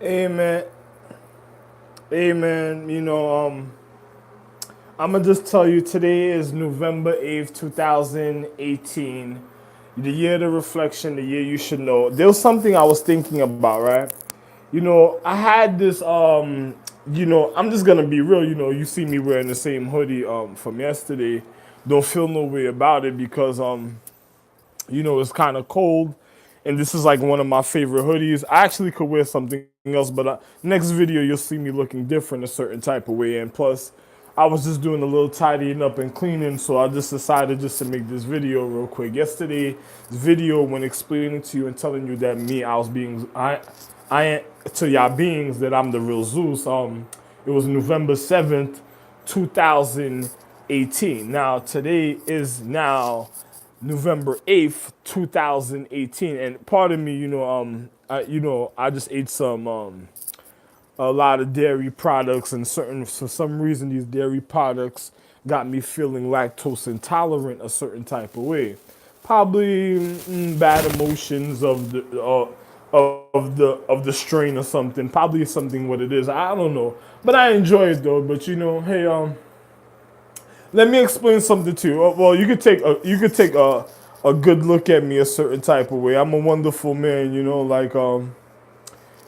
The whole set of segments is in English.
Amen. Amen. I'm gonna just tell you today is November 8th, 2018. The year of the reflection, the year you should know. There was something I was thinking about, right? I had this I'm just gonna be real, you see me wearing the same hoodie from yesterday. Don't feel no way about it because it's kind of cold, and this is like one of my favorite hoodies. I actually could wear something else, but next video you'll see me looking different a certain type of way. And plus, I was just doing a little tidying up and cleaning, so I just decided just to make this video real quick. Yesterday's video, when explaining to you and telling you that I was being, I to y'all beings that I'm the real Zeus. It was November 7th, 2018. Now today is now November 8th, 2018. And pardon me, I just ate a lot of dairy products, and for some reason these dairy products got me feeling lactose intolerant a certain type of way. Probably bad emotions of the strain or something. Probably something what it is. I don't know, but I enjoy it though. But hey, let me explain something to you. Well, you could take a good look at me a certain type of way. I'm a wonderful man,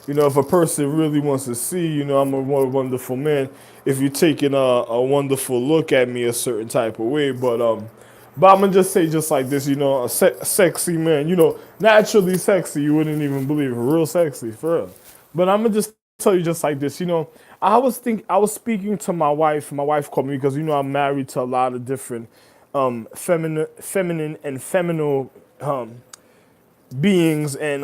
if a person really wants to see, I'm a more wonderful man. If you're taking a wonderful look at me a certain type of way, but I'm gonna just say just like this, sexy man, naturally sexy. You wouldn't even believe it, real sexy for real. But I'm gonna just tell you just like this, I was speaking to my wife. My wife called me because I'm married to a lot of different feminine and feminine beings, and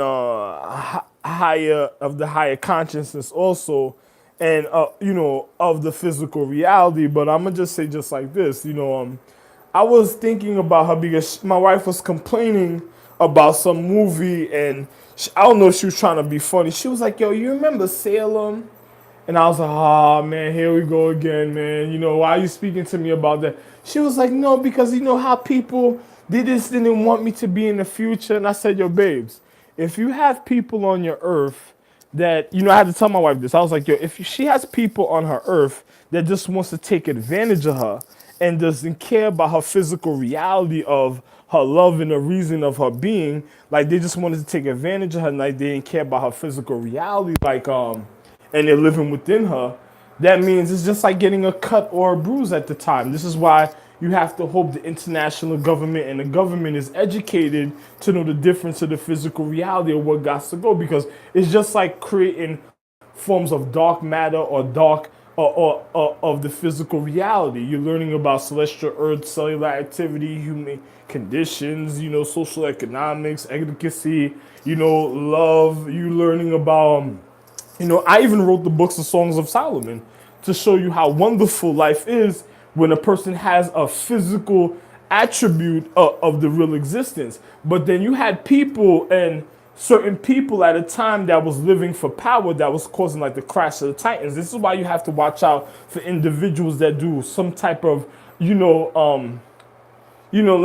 higher consciousness also, and of the physical reality. But I'm gonna just say just like this, I was thinking about her because my wife was complaining about some movie, and I don't know if she was trying to be funny. She was like, "Yo, you remember Salem?" And I was like, "Oh man, here we go again, man. Why are you speaking to me about that?" She was like, "No, because you know how people they just didn't want me to be in the future." And I said, "Yo, babes, if you have people on your earth that I had to tell my wife this. I was like, yo, if she has people on her earth that just wants to take advantage of her and doesn't care about her physical reality of her love and the reason of her being, like they just wanted to take advantage of her, like they didn't care about her physical reality, and they're living within her, that means it's just like getting a cut or a bruise at the time. This is why you have to hope the international government and the government is educated to know the difference of the physical reality of what got to go, because it's just like creating forms of dark matter or dark or of the physical reality. You're learning about celestial earth, cellular activity, human conditions, social economics, advocacy, love. You learning about I even wrote the books of Songs of Solomon to show you how wonderful life is when a person has a physical attribute of the real existence. But then you had people, and certain people at a time that was living for power, that was causing like the crash of the Titans. This is why you have to watch out for individuals that do some type of, let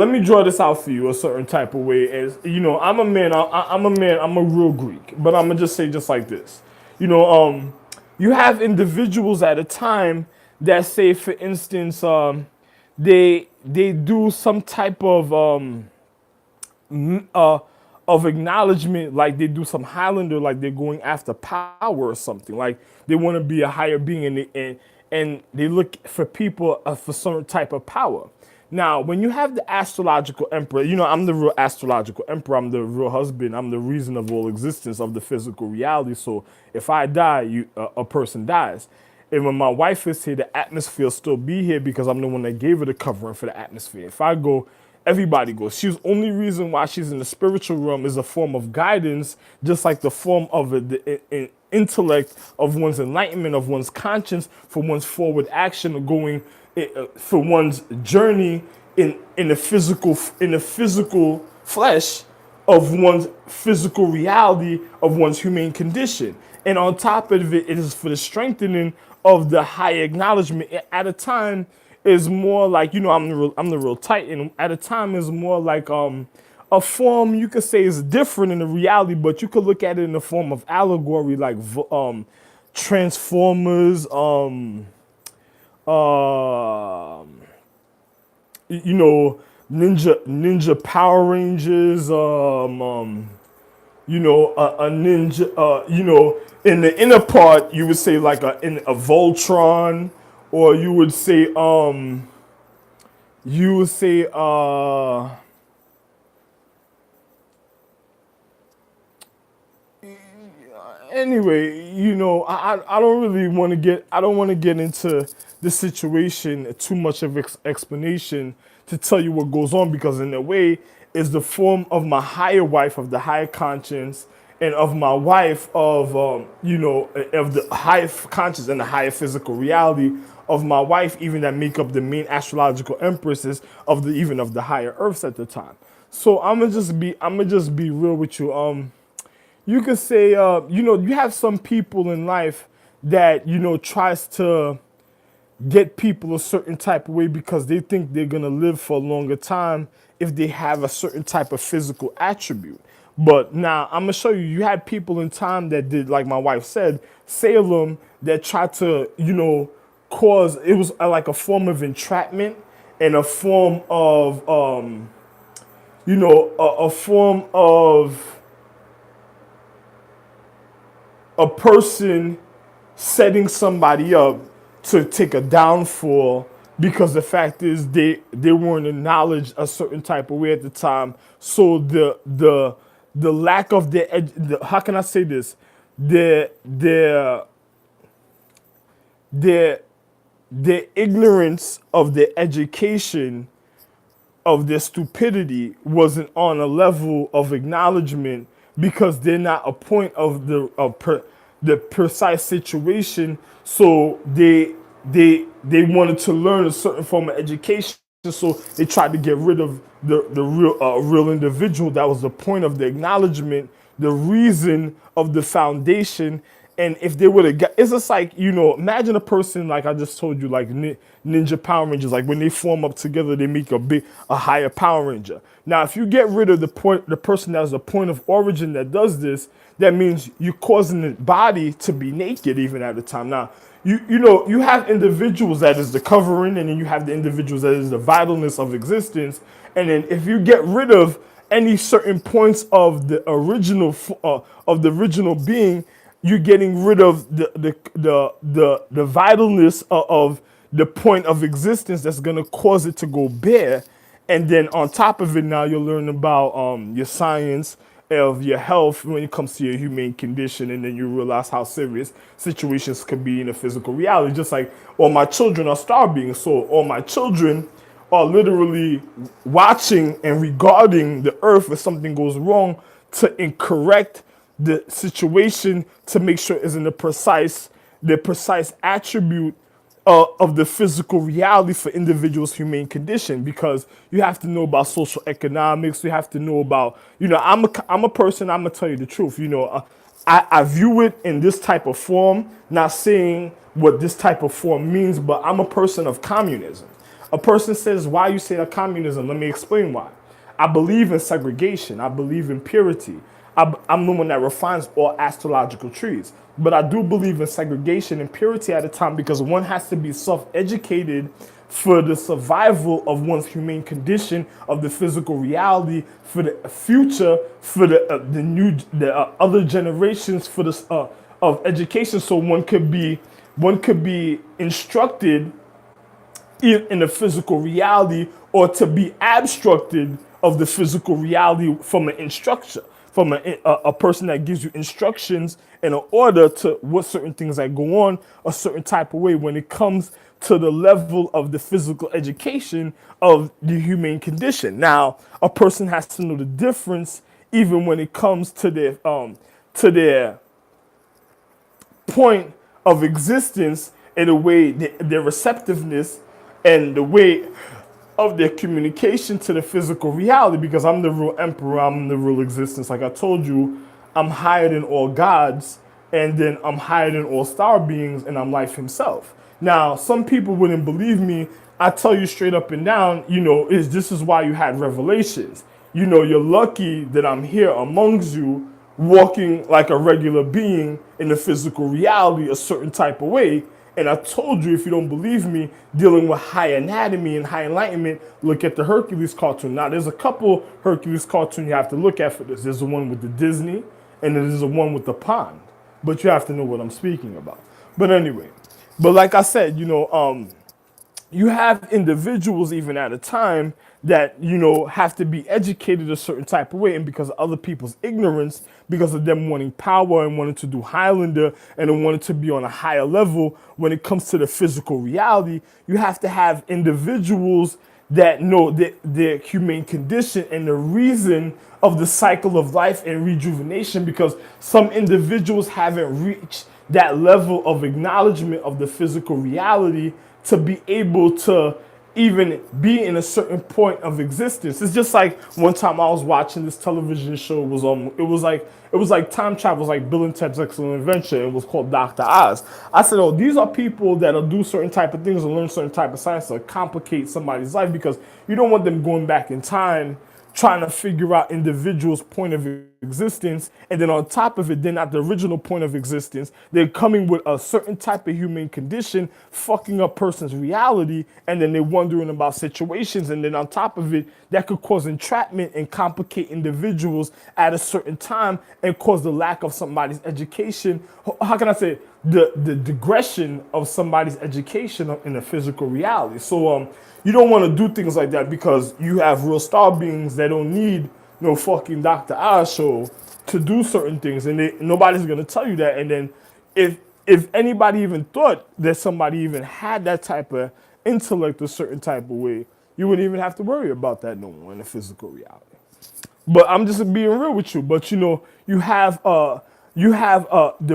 me draw this out for you a certain type of way. As I'm a man, I'm a man, I'm a real Greek, but I'm gonna just say just like this. You have individuals at a time that say, for instance, they do some type of acknowledgement, like they do some Highlander, like they're going after power or something, like they want to be a higher being, and they look for people for some type of power. Now, when you have the astrological emperor, I'm the real astrological emperor. I'm the real husband. I'm the reason of all existence of the physical reality. So if I die, a person dies. And when my wife is here, the atmosphere will still be here because I'm the one that gave her the covering for the atmosphere. If I go, everybody goes. She's only reason why she's in the spiritual realm is a form of guidance, just like the form of the intellect of one's enlightenment, of one's conscience, for one's forward action, or going for one's journey in the physical flesh of one's physical reality of one's human condition. And on top of it, it is for the strengthening of the high acknowledgement. At a time is more like, I'm the real Titan. At a time is more like a form you could say is different in the reality, but you could look at it in the form of allegory, like Transformers, uh, you know, Ninja Power Rangers, you know, a ninja, you know, in the inner part, you would say like a Voltron, or you would say, anyway, you know, I don't really want to get, I don't want to get into the situation too much of explanation to tell you what goes on, because in a way is the form of my higher wife, of the higher conscience, and of my wife, of you know, of the higher conscious and the higher physical reality of my wife, even that make up the main astrological empresses of the even of the higher earths at the time. So I'm gonna just be real with you. You could say, you know, you have some people in life that, you know, tries to get people a certain type of way because they think they're going to live for a longer time if they have a certain type of physical attribute. But now I'm going to show you, you had people in time that did, like my wife said, Salem, that tried to, you know, cause, it was like a form of entrapment and a form of, you know, a form of a person setting somebody up to take a downfall, because the fact is they weren't acknowledged a certain type of way at the time. So the lack of how can I say this, their their their ignorance of their education, of their stupidity, wasn't on a level of acknowledgement, because they're not a point of the precise situation. So they wanted to learn a certain form of education. So they tried to get rid of the real individual. That was the point of the acknowledgement, the reason of the foundation. And if they would have got, it's just like, you know, imagine a person like I just told you, like Ninja Power Rangers, like when they form up together, they make a higher Power Ranger. Now, if you get rid of the person that is the point of origin that does this, that means you're causing the body to be naked even at the time. Now, you know, you have individuals that is the covering, and then you have the individuals that is the vitalness of existence. And then if you get rid of any certain points of the original being, you're getting rid of the vitalness of the point of existence that's gonna cause it to go bare. And then on top of it, now you'll learn about your science of your health when it comes to your humane condition, and then you realize how serious situations could be in a physical reality. Just like all my children are star beings, so all my children are literally watching and regarding the earth if something goes wrong to incorrect the situation, to make sure it's in the precise attribute of the physical reality for individuals' humane condition. Because you have to know about social economics. You have to know about, you know, I'm a person, I'm gonna tell you the truth, you know, I view it in this type of form, not saying what this type of form means, but I'm a person of communism. A person says, why you say that communism? Let me explain why. I believe in segregation. I believe in purity. I'm the one that refines all astrological trees. But I do believe in segregation and purity at a time, because one has to be self-educated for the survival of one's humane condition, of the physical reality, for the future, for the other generations, for the of education. So one could be instructed in the physical reality, or to be abstracted of the physical reality from an instructor, from a person that gives you instructions in order to what certain things that go on a certain type of way when it comes to the level of the physical education of the humane condition. Now, a person has to know the difference even when it comes to their point of existence, and the way their receptiveness and the way of their communication to the physical reality. Because I'm the real emperor, I'm the real existence. Like I told you, I'm higher than all gods, and then I'm higher than all star beings, and I'm life himself. Now, some people wouldn't believe me. I tell you straight up and down, you know, this is why you had revelations. you're lucky that I'm here amongst you, walking like a regular being in the physical reality a certain type of way. And I told you, if you don't believe me, dealing with high anatomy and high enlightenment, look at the Hercules cartoon. Now, there's a couple Hercules cartoons you have to look at for this. There's the one with the Disney, and there's the one with the pond. But you have to know what I'm speaking about. But anyway, but like I said, you have individuals even at a time that have to be educated a certain type of way, and because of other people's ignorance, because of them wanting power and wanting to do Highlander and then wanting to be on a higher level when it comes to the physical reality, you have to have individuals that know their humane condition and the reason of the cycle of life and rejuvenation, because some individuals haven't reached that level of acknowledgement of the physical reality to be able to even be in a certain point of existence. It's just like one time I was watching this television show. It was like time travel. It was like Bill and Ted's Excellent Adventure. It was called Dr. Oz. I said, oh, these are people that'll do certain type of things and learn certain type of science to complicate somebody's life, because you don't want them going back in time trying to figure out individuals' point of existence, and then on top of it, they're not the original point of existence. They're coming with a certain type of human condition, fucking up person's reality, and then they're wondering about situations, and then on top of it, that could cause entrapment and complicate individuals at a certain time and cause the lack of somebody's education. How can I say the digression of somebody's education in a physical reality? So you don't want to do things like that, because you have real star beings that don't need no fucking Dr. Oz show to do certain things, and nobody's gonna tell you that. And then if anybody even thought that somebody even had that type of intellect a certain type of way, you wouldn't even have to worry about that no more in the physical reality. But I'm just being real with you. But you have the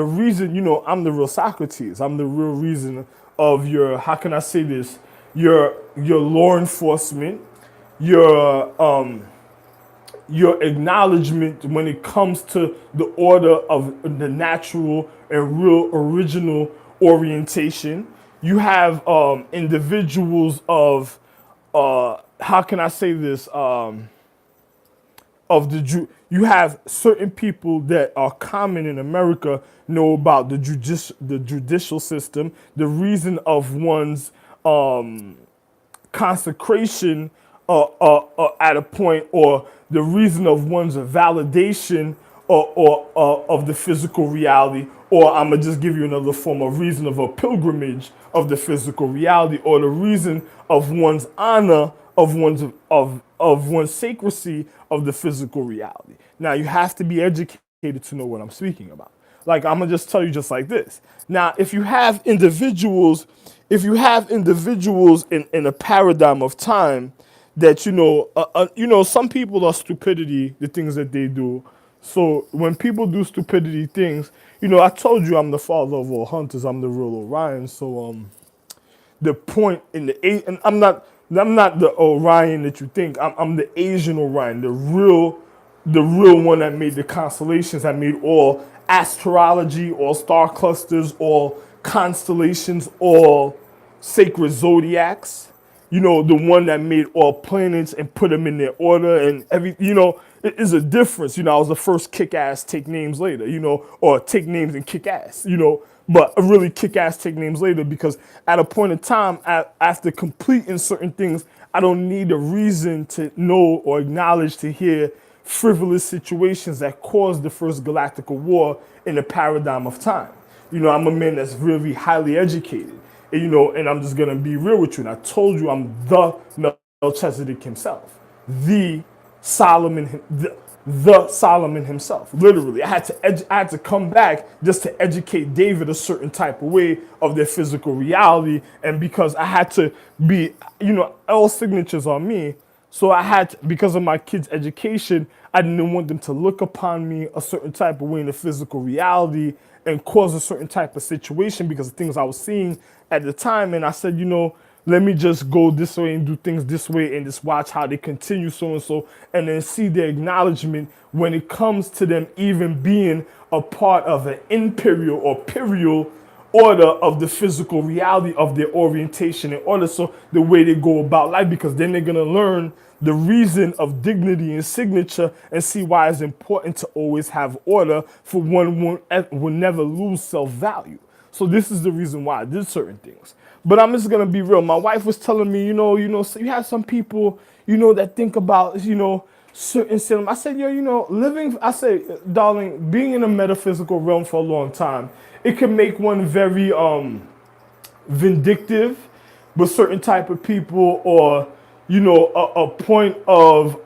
reason. I'm the real Socrates. I'm the real reason of your, how can I say this, your law enforcement, your acknowledgement when it comes to the order of the natural and real original orientation. You have individuals of how can I say this, you have certain people that are common in America know about the judicial system, the reason of one's consecration at a point, or the reason of one's validation or of the physical reality, or I'm gonna just give you another form of reason of a pilgrimage of the physical reality, or the reason of one's honor, of one's sacredcy of the physical reality. Now you have to be educated to know what I'm speaking about. Like, I'm gonna just tell you just like this. Now, if you have individuals in a paradigm of time that some people are stupidity, the things that they do. So when people do stupidity things, I told you I'm the father of all hunters. I'm the real Orion. So the point in and I'm not the Orion that you think. I'm the Asian Orion, the real one that made the constellations, that made all astrology, all star clusters, all constellations, all sacred zodiacs. The one that made all planets and put them in their order and it is a difference. I was the first kick-ass take names later, or take names and kick-ass, but really kick-ass take names later, because at a point in time, after completing certain things, I don't need a reason to know or acknowledge to hear frivolous situations that caused the first galactic war in the paradigm of time. I'm a man that's really highly educated. And I'm just gonna be real with you. And I told you I'm the Melchizedek himself, the Solomon himself. Literally, I had to come back just to educate David a certain type of way of their physical reality, and because I had to be, all signatures on me. So because of my kids' education, I didn't want them to look upon me a certain type of way in the physical reality and cause a certain type of situation because of things I was seeing at the time. And I said, let me just go this way and do things this way and just watch how they continue so and so, and then see their acknowledgement when it comes to them even being a part of an imperial or order of the physical reality of their orientation in order so the way they go about life, because then they're going to learn the reason of dignity and signature and see why it's important to always have order, for one will never lose self-value. So this is the reason why I did certain things. But I'm just gonna be real. My wife was telling me, so you have some people, that think about, certain cinema. I said, living. I said, darling, being in the metaphysical realm for a long time, it can make one very vindictive with certain type of people, or a point of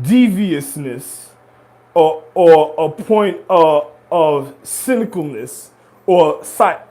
deviousness, or a point of cynicalness, or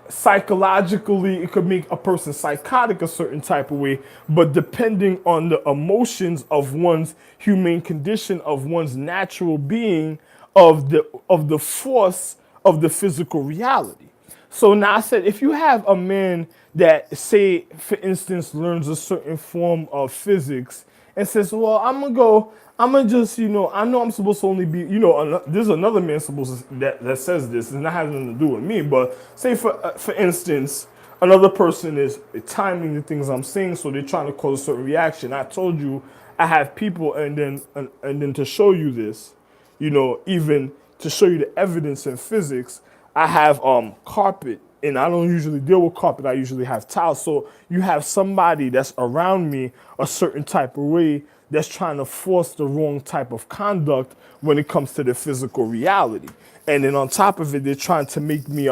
psychologically it could make a person psychotic a certain type of way. But depending on the emotions of one's humane condition, of one's natural being, of the force of the physical reality. So now I said, if you have a man that, say, for instance, learns a certain form of physics and says, well, I'm gonna just, I know I'm supposed to only be, there's another man supposed to, that says this, and that has nothing to do with me. But say, for instance, another person is timing the things I'm saying, so they're trying to cause a certain reaction. I told you I have people, and then to show you this, even to show you the evidence in physics, I have carpet, and I don't usually deal with carpet. I usually have tiles. So you have somebody that's around me a certain type of way that's trying to force the wrong type of conduct when it comes to the physical reality. And then on top of it, they're trying to make me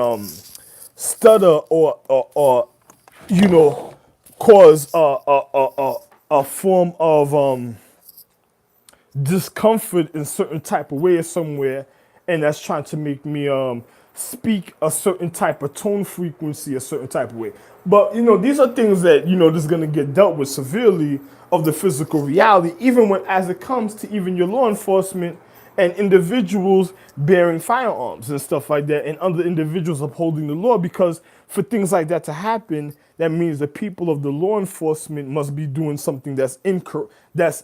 stutter, or cause a form of discomfort in certain type of way or somewhere, and that's trying to make me speak a certain type of tone frequency, a certain type of way. But these are things that this is gonna get dealt with severely of the physical reality, even when as it comes to even your law enforcement and individuals bearing firearms and stuff like that, and other individuals upholding the law. Because for things like that to happen, that means the people of the law enforcement must be doing something that's incorrect, that's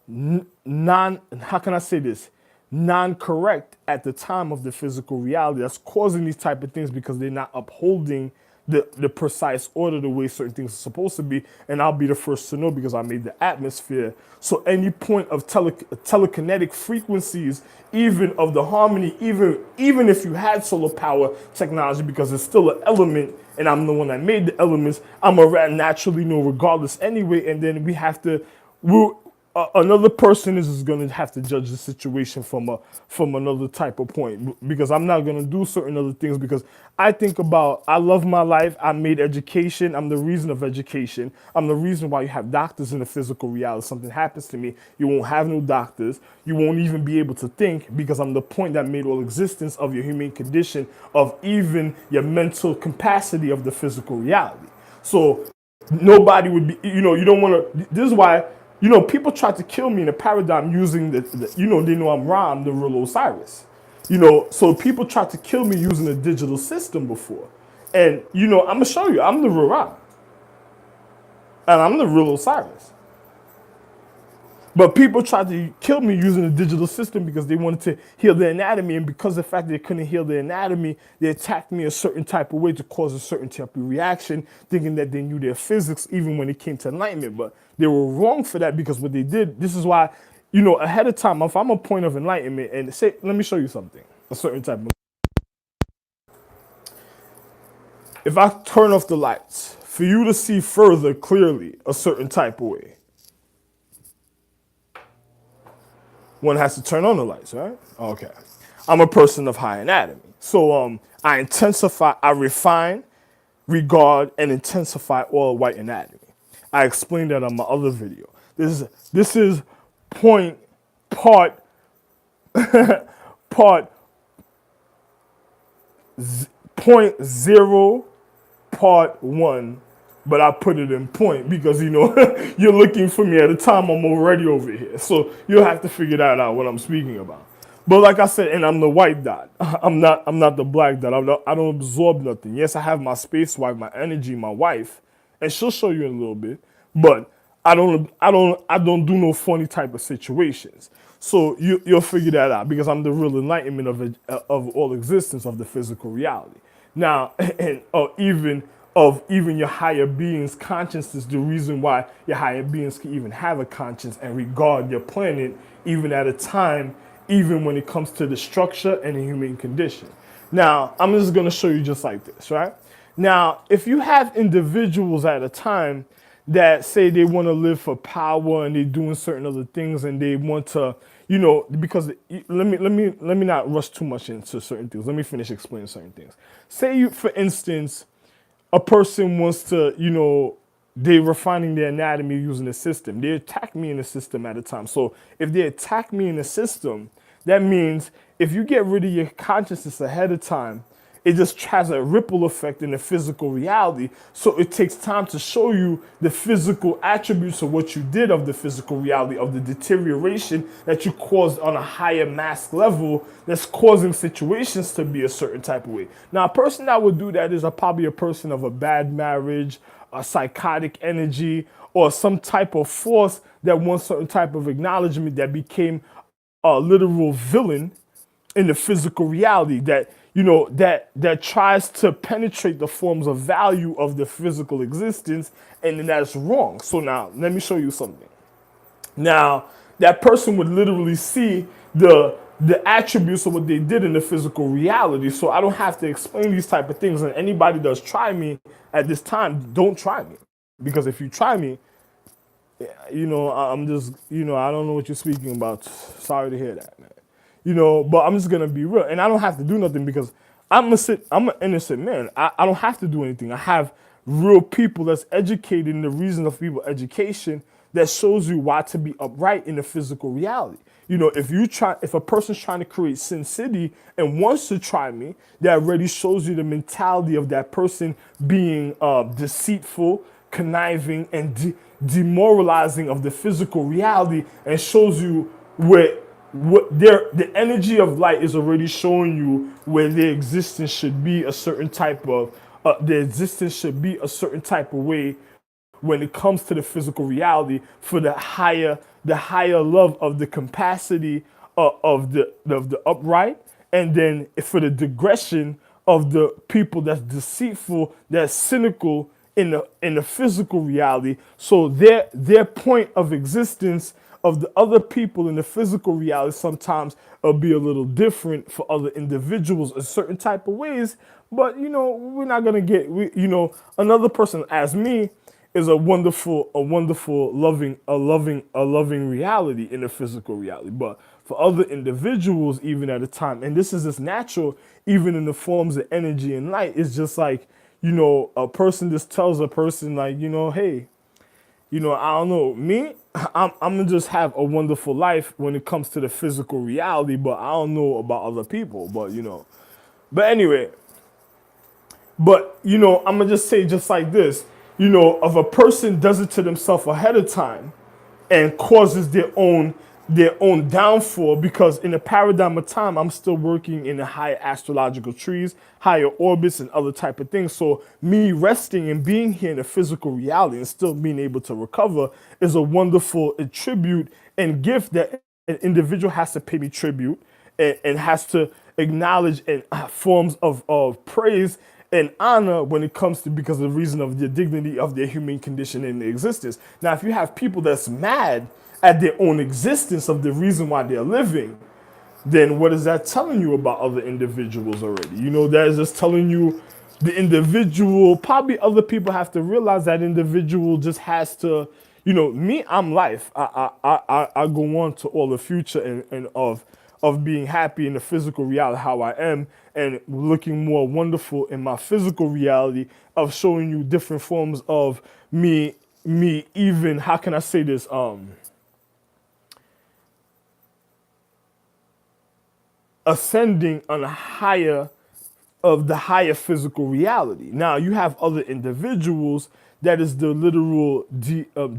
non, how can I say this, non-correct at the time of the physical reality, that's causing these type of things, because they're not upholding the precise order the way certain things are supposed to be. And I'll be the first to know, because I made the atmosphere. So any point of telekinetic frequencies, even of the harmony, even if you had solar power technology, because it's still an element, and I'm the one that made the elements, I'm gonna naturally know regardless anyway. And then another person is going to have to judge the situation from another type of point, because I'm not going to do certain other things, because I love my life. I made education. I'm the reason of education. I'm the reason why you have doctors in the physical reality. Something happens to me, you won't have no doctors. You won't even be able to think, because I'm the point that made all existence of your human condition, of even your mental capacity of the physical reality. So nobody would be, you don't want to, this is why, people try to kill me in a paradigm using they know I'm Ra, I'm the real Osiris. So people tried to kill me using a digital system before. And, I'm going to show you, I'm the real Ra. And I'm the real Osiris. But people tried to kill me using a digital system because they wanted to heal their anatomy. And because of the fact they couldn't heal their anatomy, they attacked me a certain type of way to cause a certain type of reaction, thinking that they knew their physics, even when it came to enlightenment. But they were wrong for that, because what they did, this is why, ahead of time, if I'm a point of enlightenment and say, let me show you something, a certain type of, if I turn off the lights, for you to see further clearly a certain type of way, one has to turn on the lights, right? Okay. I'm a person of high anatomy. So I intensify, I refine, regard, and intensify all white anatomy. I explained that on my other video. This is PArT point zero part one, but I put it in point because you're looking for me at a time I'm already over here. So you'll have to figure that out what I'm speaking about. But like I said, and I'm the white dot. I'm not the black dot. I don't absorb nothing. Yes, I have my space wife, my energy, my wife, and she'll show you in a little bit. But I don't do no funny type of situations. So you'll figure that out because I'm the real enlightenment of all existence of the physical reality. Now, and even your higher being's consciousness, the reason why your higher beings can even have a conscience and regard your planet even at a time, even when it comes to the structure and the human condition. Now, I'm just gonna show you just like this, right? Now, if you have individuals at a time that say they want to live for power and they're doing certain other things and they want to, because let me not rush too much into certain things. Let me finish explaining certain things. Say you, for instance, a person wants to, they're refining their anatomy using the system. They attack me in the system at a time. So if they attack me in the system, that means if you get rid of your consciousness ahead of time, it just has a ripple effect in the physical reality. So it takes time to show you the physical attributes of what you did of the physical reality, of the deterioration that you caused on a higher mass level that's causing situations to be a certain type of way. Now, a person that would do that is probably a person of a bad marriage, a psychotic energy, or some type of force that wants certain type of acknowledgement that became a literal villain in the physical reality that that tries to penetrate the forms of value of the physical existence, and then that's wrong. So now let me show you something. Now that person would literally see the attributes of what they did in the physical reality. So I don't have to explain these type of things. And anybody does try me at this time, don't try me, because if you try me, I'm just, I don't know what you're speaking about. Sorry to hear that, man. But I'm just gonna be real, and I don't have to do nothing because I'm an innocent man. I don't have to do anything. I have real people that's educated in the reason of people education that shows you why to be upright in the physical reality. If a person's trying to create Sin City and wants to try me, that already shows you the mentality of that person being deceitful, conniving, and demoralizing of the physical reality, and shows you where the energy of light is already showing you where their existence should be a certain type of their existence should be a certain type of way when it comes to the physical reality for the higher love of the capacity of the upright, and then for the digression of the people that's deceitful, that's cynical in the physical reality. So their point of existence of the other people in the physical reality sometimes will be a little different for other individuals in certain type of ways. But we're not gonna another person as me is a wonderful, loving reality in the physical reality. But for other individuals, even at a time, and this is just natural, even in the forms of energy and light, it's just like, a person just tells a person like, hey, I don't know, me, I'm gonna just have a wonderful life when it comes to the physical reality, but I don't know about other people, but anyway, I'm gonna just say just like this, if a person does it to themselves ahead of time and causes their own downfall, because in the paradigm of time, I'm still working in the higher astrological trees, higher orbits, and other type of things. So me resting and being here in the physical reality and still being able to recover is a wonderful tribute and gift that an individual has to pay me tribute and has to acknowledge in forms of praise and honor when it comes to, because of the reason of the dignity of their human condition and their existence. Now, if you have people that's mad at their own existence of the reason why they're living, then what is that telling you about other individuals already? That is just telling you the individual, probably other people have to realize that individual just has to, me, I'm life. I go on to all the future and of being happy in the physical reality, how I am, and looking more wonderful in my physical reality of showing you different forms of me, even, how can I say this? Ascending on the higher physical reality. Now you have other individuals that is the literal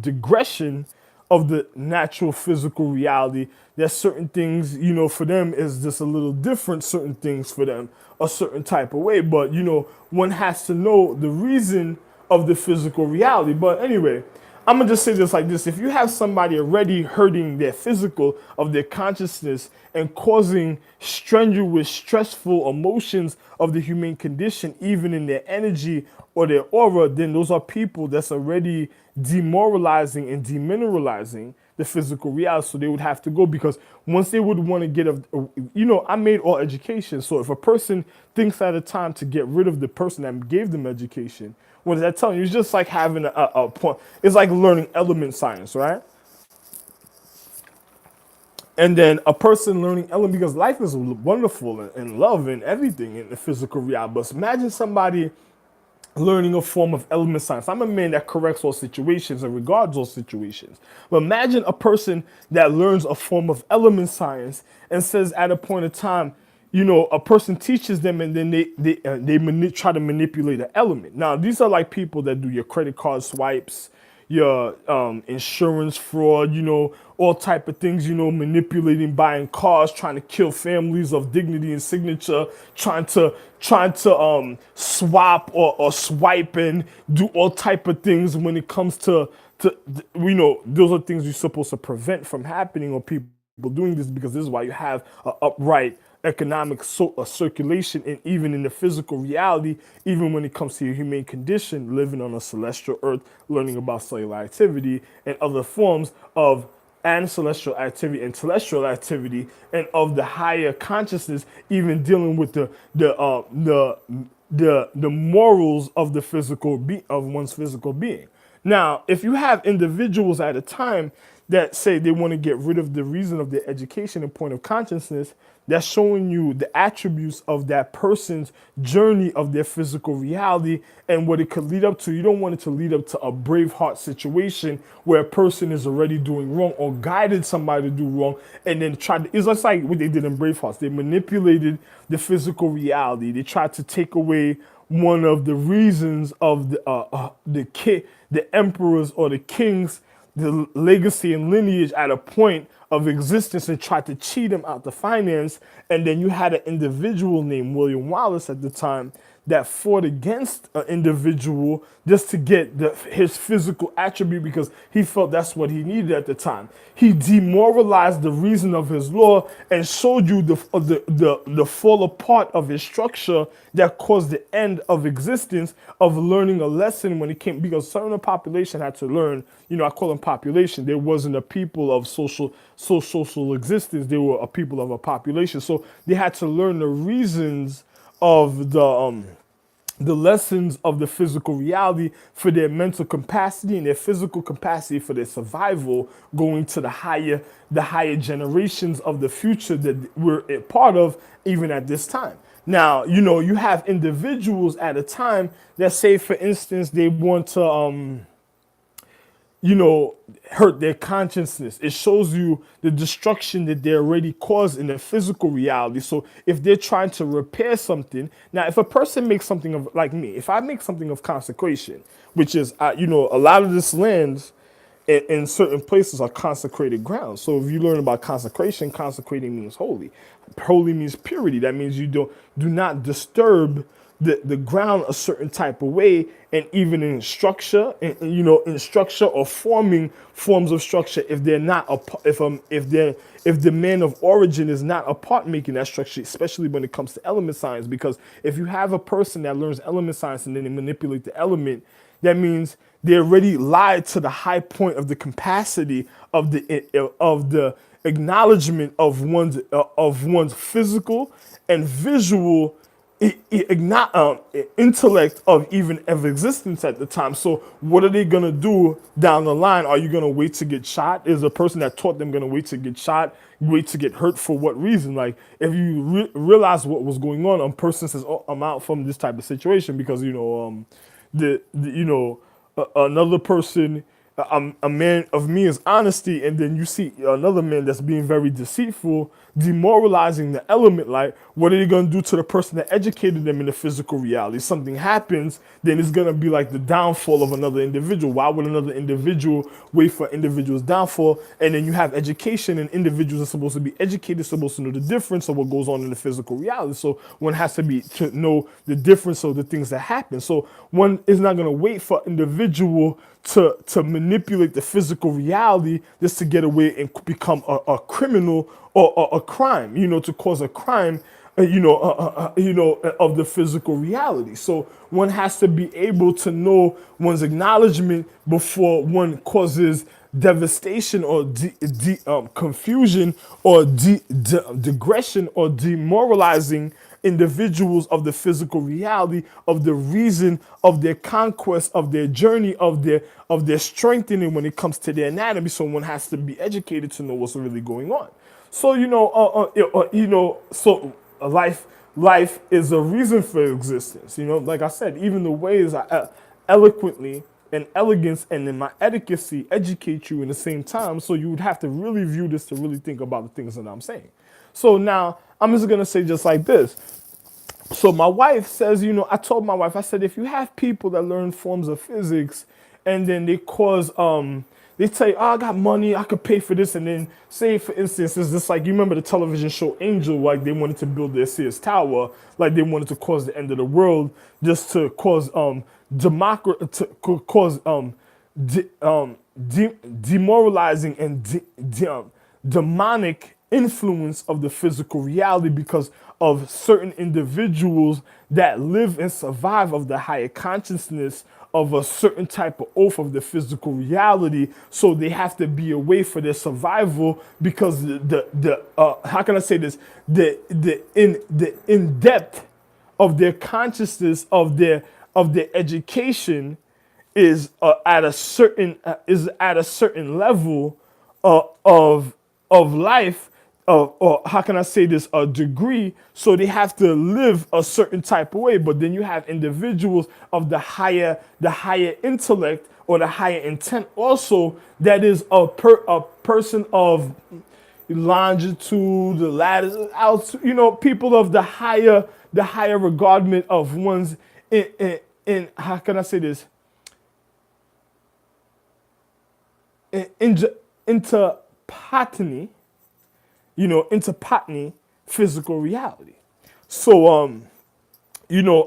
digression of the natural physical reality. That certain things, for them is just a little different. Certain things for them a certain type of way. But one has to know the reason of the physical reality. But anyway, I'm gonna just say this like this: if you have somebody already hurting their physical of their consciousness and causing strenuous, stressful emotions of the human condition, even in their energy or their aura, then those are people that's already demoralizing and demineralizing the physical reality. So they would have to go, because once they would want to get I made all education. So if a person thinks at a time to get rid of the person that gave them education, what is that telling you? It's just like having a point. It's like learning element science, right? And then a person learning element, because life is wonderful and love and everything in the physical reality. But imagine somebody learning a form of element science. I'm a man that corrects all situations and regards all situations. But imagine a person that learns a form of element science and says at a point in time, a person teaches them and then try to manipulate an element. Now, these are like people that do your credit card swipes, your insurance fraud, all type of things, manipulating, buying cars, trying to kill families of dignity and signature, trying to swap or swipe and do all type of things when it comes to those are things you're supposed to prevent from happening, or people doing this, because this is why you have an upright economic circulation, and even in the physical reality, even when it comes to your human condition, living on a celestial earth, learning about cellular activity and other forms of celestial activity and telestial activity, and of the higher consciousness, even dealing with the morals of the of one's physical being. Now, if you have individuals at a time that say they want to get rid of the reason of their education and point of consciousness, that's showing you the attributes of that person's journey of their physical reality and what it could lead up to. You don't want it to lead up to a Braveheart situation where a person is already doing wrong or guided somebody to do wrong and then it's just like what they did in Braveheart. They manipulated the physical reality. They tried to take away one of the reasons of the emperors or the kings, the legacy and lineage at a point of existence, and tried to cheat him out the finance. And then you had an individual named William Wallace at the time that fought against an individual just to get his physical attribute, because he felt that's what he needed at the time. He demoralized the reason of his law and showed you the fall apart of his structure that caused the end of existence, of learning a lesson when it came, because some of the population had to learn, I call them population. There wasn't a people of social existence. They were a people of a population. So they had to learn the reasons of the lessons of the physical reality for their mental capacity and their physical capacity for their survival, going to the higher generations of the future that we're a part of even at this time. Now, you have individuals at a time that say, for instance, they want to hurt their consciousness. It shows you the destruction that they already caused in their physical reality. So if they're trying to repair something, now if a person makes something of, like me, if I make something of consecration, which is, a lot of this land in certain places are consecrated grounds. So if you learn about consecration, consecrating means holy. Holy means purity. That means you do not disturb the ground a certain type of way, and even in structure, in structure or forming forms of structure, if they're not if the man of origin is not a part making that structure, especially when it comes to element science. Because if you have a person that learns element science and then they manipulate the element, that means they already lied to the high point of the capacity of the acknowledgement of one's physical and visual intellect of existence at the time. So what are they gonna do down the line? Are you gonna wait to get shot? Is a person that taught them gonna wait to get shot, wait to get hurt for what reason? Like, if you realize what was going on, a person says, "Oh, I'm out from this type of situation," because another person, a man of me is honesty, and then you see another man that's being very deceitful, demoralizing the element. Like, what are they going to do to the person that educated them in the physical reality? Something happens, then it's going to be like the downfall of another individual. Why would another individual wait for individual's downfall? And then you have education, and individuals are supposed to be educated, supposed to know the difference of what goes on in the physical reality. So one has to know the difference of the things that happen. So one is not going to wait for individual to manipulate the physical reality just to get away and become a criminal or a crime, to cause a crime, of the physical reality. So one has to be able to know one's acknowledgement before one causes devastation or confusion or digression or demoralizing individuals of the physical reality of the reason of their conquest, of their journey, of their strengthening when it comes to their anatomy. So one has to be educated to know what's really going on. So life is a reason for existence. Like I said, even the ways I eloquently and elegance and in my etiquette educate you in the same time. So you would have to really view this to really think about the things that I'm saying. So now I'm just gonna say just like this. So my wife says, I told my wife, I said, if you have people that learn forms of physics and then they they tell you, oh, I got money, I could pay for this. And then say, for instance, it's just like, you remember the television show Angel, like they wanted to build their Sears Tower, like they wanted to cause the end of the world just to cause demoralizing and demonic influence of the physical reality because of certain individuals that live and survive of the higher consciousness of a certain type of oath of the physical reality. So they have to be away for their survival because the how can I say this, the in depth of their consciousness of their education is at a certain level of life, or how can I say this, a degree. So they have to live a certain type of way. But then you have individuals of the higher intellect or the higher intent also, that is a person of longitude, the latitude, people of the higher regardment of one's in how can I say this, into patni, into patni, physical reality. So,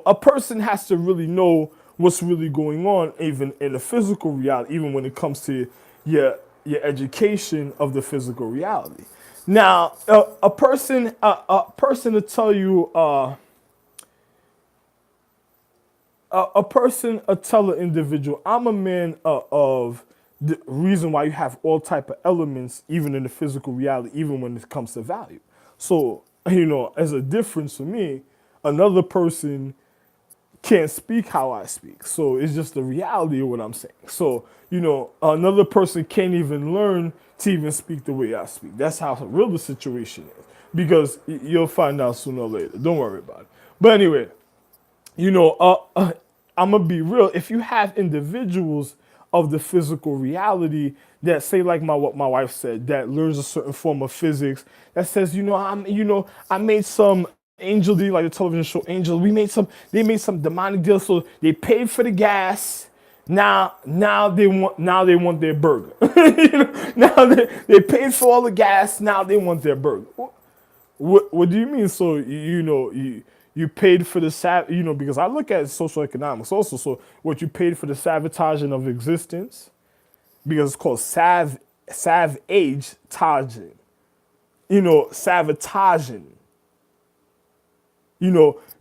a person has to really know what's really going on, even in the physical reality, even when it comes to your education of the physical reality. Now, a person to tell you, a person, tell an individual, I'm a man of the reason why you have all type of elements, even in the physical reality, even when it comes to value. So, as a difference for me, another person can't speak how I speak. So it's just the reality of what I'm saying. So, another person can't even learn to even speak the way I speak. That's how real the situation is. Because you'll find out sooner or later. Don't worry about it. But anyway, I'm going to be real. If you have individuals of the physical reality that say, like what my wife said, that learns a certain form of physics, that says, I made some Angel D, like the television show Angel. They made some demonic deal, so they paid for the gas. Now they want their burger. Now they paid for all the gas. Now they want their burger. What do you mean? So you paid for the because I look at social economics also. So what you paid for the sabotaging of existence, because it's called savage taging. Sabotaging.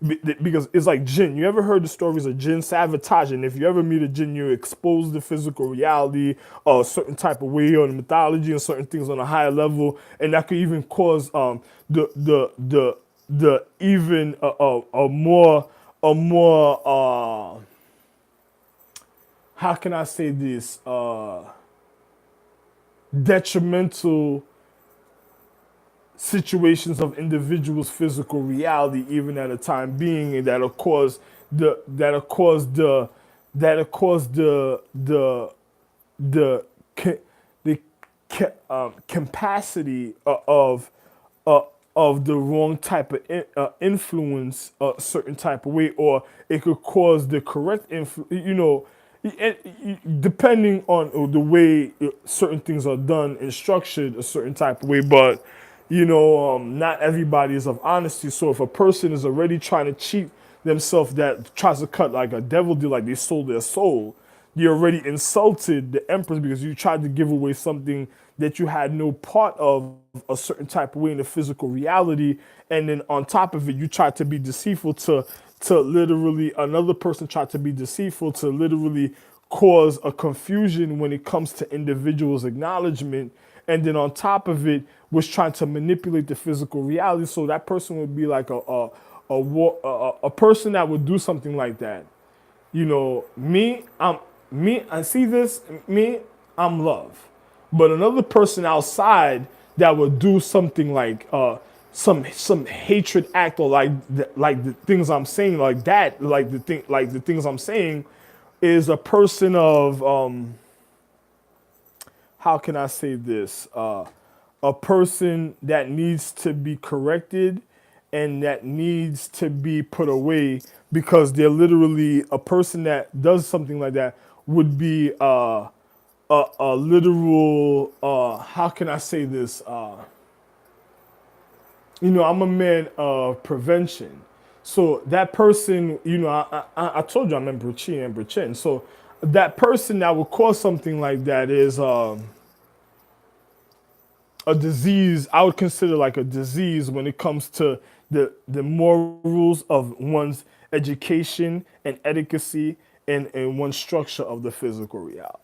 Because it's like jinn. You ever heard the stories of jinn sabotaging? If you ever meet a jinn, you expose the physical reality a certain type of way, or the mythology and certain things on a higher level, and that could even cause the even a more how can I say this, detrimental situations of individuals' physical reality, even at a time being, and that'll cause the capacity of the wrong type of influence a certain type of way, or it could cause the correct influence, depending on the way certain things are done and structured a certain type of way. But not everybody is of honesty. So if a person is already trying to cheat themselves, that tries to cut like a devil deal, like they sold their soul, you already insulted the Empress because you tried to give away something that you had no part of a certain type of way in the physical reality, and then on top of it, you tried to be deceitful to literally another person tried to be deceitful to literally cause a confusion when it comes to individuals' acknowledgement, and then on top of it was trying to manipulate the physical reality. So that person would be like a person that would do something like that. You know, I see this, I'm love. But another person outside that would do something like some hatred act, or like the things I'm saying, like that, like the things I'm saying is a person of how can I say this? A person that needs to be corrected and that needs to be put away, because they're literally a person that does something like that would be a literal how can I say this? I'm a man of prevention. So that person, I told you I'm Emperor Chi, Emperor Chen. So that person that would cause something like that is a disease. I would consider like a disease when it comes to the morals of one's education and etiquette and one's structure of the physical reality.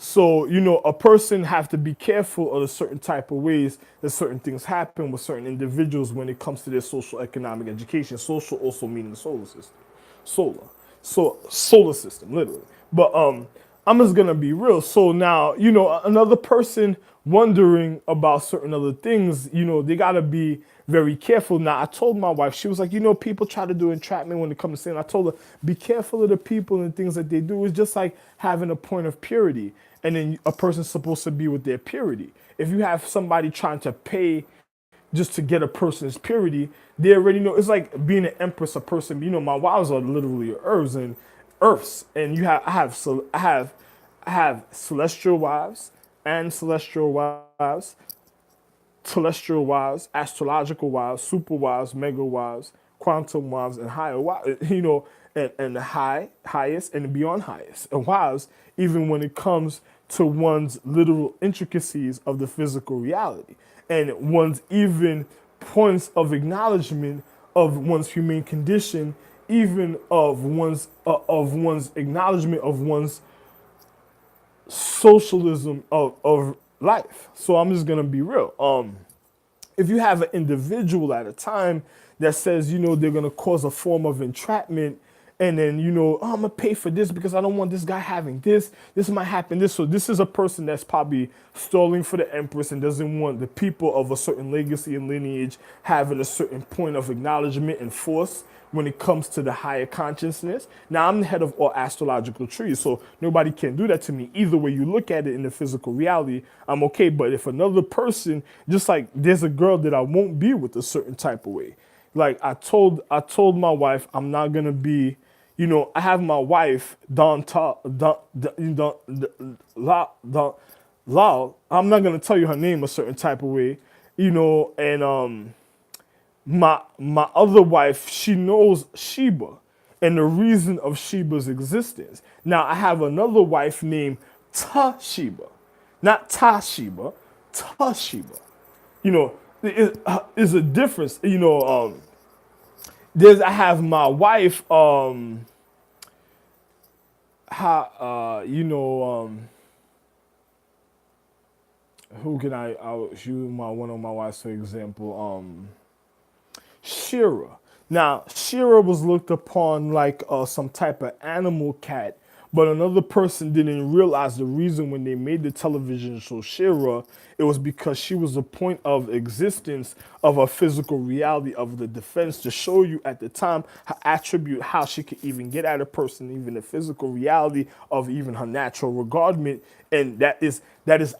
So, a person have to be careful of the certain type of ways that certain things happen with certain individuals when it comes to their social, economic, education. Social also meaning the solar system. Solar. So solar system, literally. But I'm just gonna be real. So now, another person wondering about certain other things, they gotta be very careful. Now, I told my wife, she was like, people try to do entrapment when it comes to sin. I told her, be careful of the people and things that they do. It's just like having a point of purity. And then a person's supposed to be with their purity. If you have somebody trying to pay just to get a person's purity, they already know. It's like being an empress, a person. My wives are literally herbs and earths, and I have celestial wives and celestial wives, astrological wives, super wives, mega wives, quantum wives, and higher wives, and the highest and beyond highest. And wives, even when it comes to one's literal intricacies of the physical reality and one's even points of acknowledgement of one's humane condition, even of one's acknowledgement of one's socialism of life. So I'm just gonna be real. If you have an individual at a time that says, they're gonna cause a form of entrapment, and then, I'm gonna pay for this because I don't want this guy having this. This might happen. This. So this is a person that's probably stalling for the Empress and doesn't want the people of a certain legacy and lineage having a certain point of acknowledgement and force when it comes to the higher consciousness. Now, I'm the head of all astrological trees, so nobody can do that to me. Either way you look at it in the physical reality, I'm okay. But if another person, just like there's a girl that I won't be with a certain type of way. Like I told my wife, I'm not gonna be, I have my wife, Don, Lao. I'm not gonna tell you her name a certain type of way, and my other wife, she knows Sheba and the reason of Sheba's existence. Now I have another wife named Sheba, not Sheba, Sheba. It is a difference. I have my wife. Who can I'll use one of my wives for example. Shira. Now, Shira was looked upon like some type of animal cat, but another person didn't realize the reason when they made the television show Shira, it was because she was a point of existence of a physical reality of the defense to show you at the time her attribute, how she could even get at a person, even the physical reality of even her natural regardment, and that is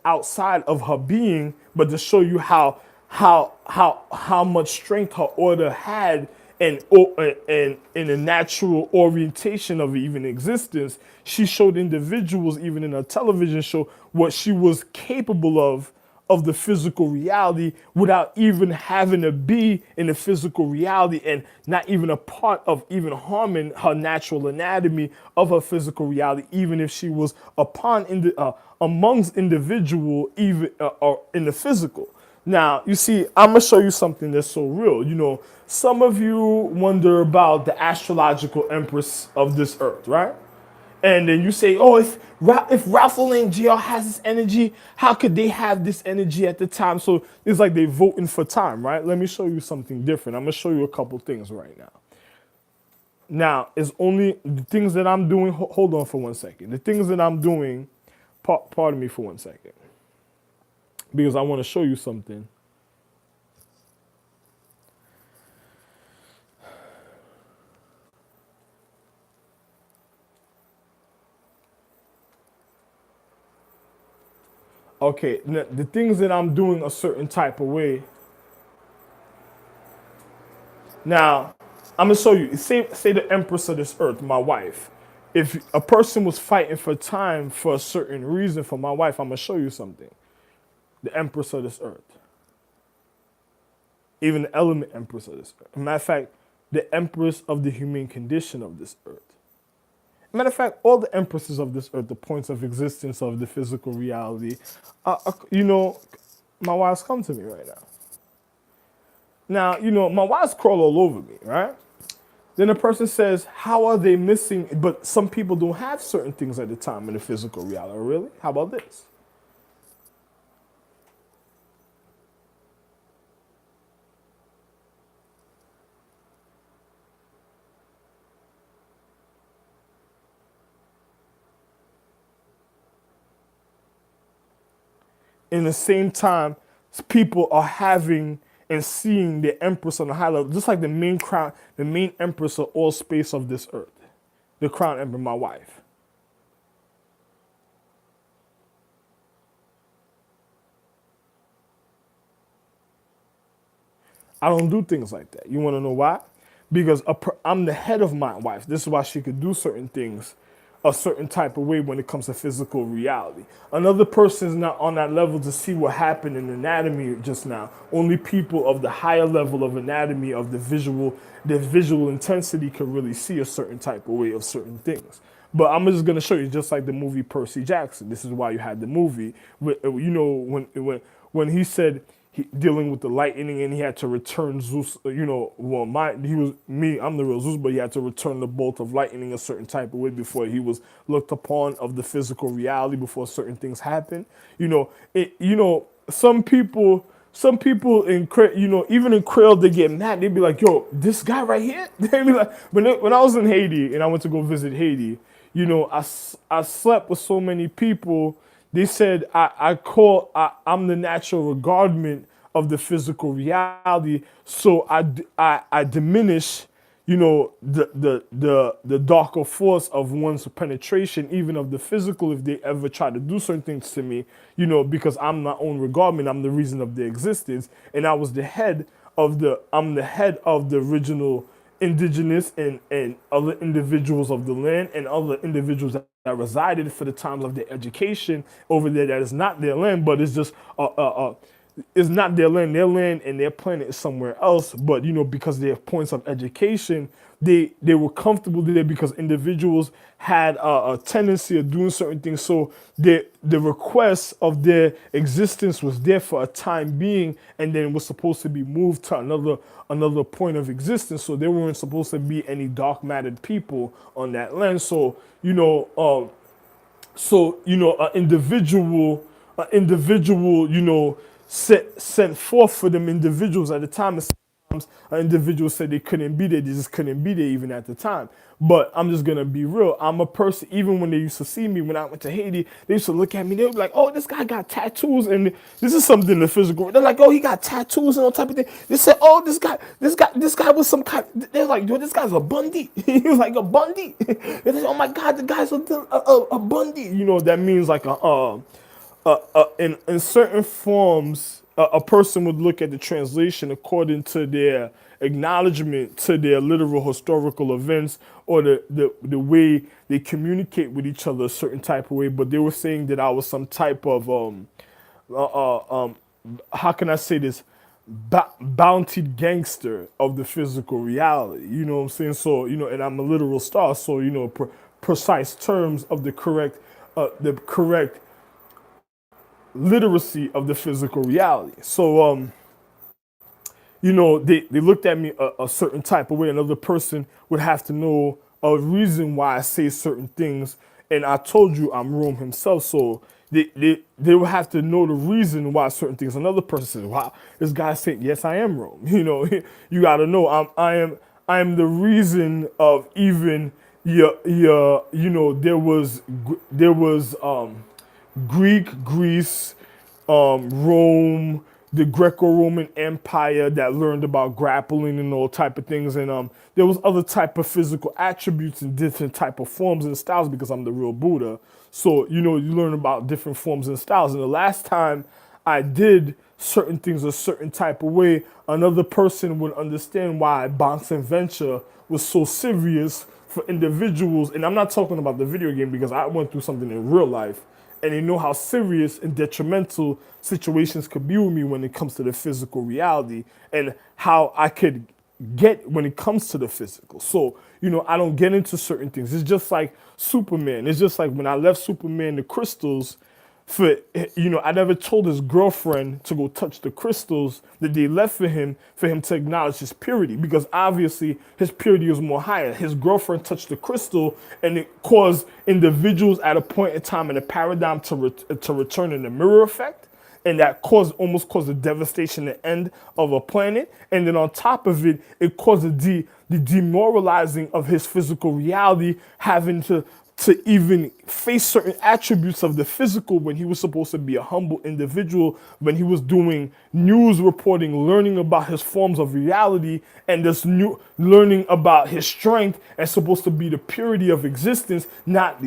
outside of her being, but to show you how much strength her order had and in a natural orientation of even existence. She showed individuals even in a television show what she was capable of of the physical reality without even having to be in the physical reality and not even a part of even harming her natural anatomy of her physical reality, even if she was amongst individual even or in the physical. Now, you see, I'm gonna show you something that's so real. Some of you wonder about the astrological empress of this earth, right? And then you say, oh, if Ralph and JR has this energy, how could they have this energy at the time? So it's like they voting for time, right? Let me show you something different. I'm gonna show you a couple things right now. Now, it's only the things that I'm doing. Hold on for 1 second. The things that I'm doing, pardon me for 1 second, because I want to show you something. Okay, the things that I'm doing a certain type of way. Now, I'm gonna show you. Say the empress of this earth, my wife. If a person was fighting for time for a certain reason for my wife, I'm gonna show you something. The empress of this earth, even the element empress of this earth. Matter of fact, the empress of the human condition of this earth. Matter of fact, all the empresses of this earth, the points of existence of the physical reality, my wives come to me right now. Now, my wives crawl all over me, right? Then a person says, how are they missing? But some people don't have certain things at the time in the physical reality. Really? How about this? In the same time, people are having and seeing the empress on the high level, just like the main crown, the main empress of all space of this earth, the crown emperor, my wife. I don't do things like that. You want to know why? Because I'm the head of my wife. This is why she could do certain things a certain type of way when it comes to physical reality. Another person is not on that level to see what happened in anatomy just now. Only people of the higher level of anatomy of the visual intensity can really see a certain type of way of certain things. But I'm just gonna show you, just like the movie Percy Jackson. This is why you had the movie. When he said dealing with the lightning and he had to return Zeus. He was me. I'm the real Zeus, but he had to return the bolt of lightning a certain type of way before he was looked upon of the physical reality before certain things happen. Some people. Some people even in Creole, they get mad. They'd be like, "Yo, this guy right here." They'd be like, when I was in Haiti and I went to go visit Haiti, I slept with so many people. They said I'm the natural regardment of the physical reality, so I diminish, the darker force of one's penetration, even of the physical, if they ever try to do certain things to me, because I'm my own regardment, I'm the reason of their existence, and I'm the head of the original indigenous and other individuals of the land and other individuals that resided for the times of their education over there that is not their land, but it's just it's not their land. Their land and their planet is somewhere else. But because they have points of education, they were comfortable there because individuals had a tendency of doing certain things. So the request of their existence was there for a time being, and then was supposed to be moved to another point of existence. So there weren't supposed to be any dark mattered people on that land. So an individual, sent forth for them individuals at the time. And sometimes an individual said they couldn't be there. They just couldn't be there even at the time. But I'm just gonna be real. I'm a person. Even when they used to see me when I went to Haiti, they used to look at me. They would be like, "Oh, this guy got tattoos," and this is something in the physical. They're like, "Oh, he got tattoos and all type of thing." They said, "Oh, this guy was some kind." They're like, "Yo, this guy's a Bundy." He was like a Bundy. They said, "Oh my God, the guy's a Bundy." That means like in certain forms, a person would look at the translation according to their acknowledgement to their literal historical events or the way they communicate with each other a certain type of way. But they were saying that I was some type of how can I say this, bountied gangster of the physical reality. You know what I'm saying? So, and I'm a literal star. So, precise terms of the correct literacy of the physical reality. So, they looked at me a certain type of way. Another person would have to know a reason why I say certain things. And I told you I'm Rome himself, so they would have to know the reason why certain things. Another person says, "Wow, this guy saying yes, I am Rome." You got to know I am the reason of even your there was Greek, Greece, Rome, the Greco-Roman Empire that learned about grappling and all type of things, and there was other type of physical attributes and different type of forms and styles because I'm the real Buddha. So you learn about different forms and styles. And the last time I did certain things a certain type of way, another person would understand why Bonks and Venture was so serious for individuals. And I'm not talking about the video game because I went through something in real life and they know how serious and detrimental situations could be with me when it comes to the physical reality and how I could get when it comes to the physical. So, I don't get into certain things. It's just like Superman. It's just like when I left Superman the crystals, I never told his girlfriend to go touch the crystals that they left for him to acknowledge his purity, because obviously his purity was more higher. His girlfriend touched the crystal and it caused individuals at a point in time in the paradigm to return in the mirror effect, and that almost caused the devastation, the end of a planet. And then on top of it, it caused the demoralizing of his physical reality, having to even face certain attributes of the physical when he was supposed to be a humble individual, when he was doing news reporting, learning about his forms of reality, and this new learning about his strength and supposed to be the purity of existence, not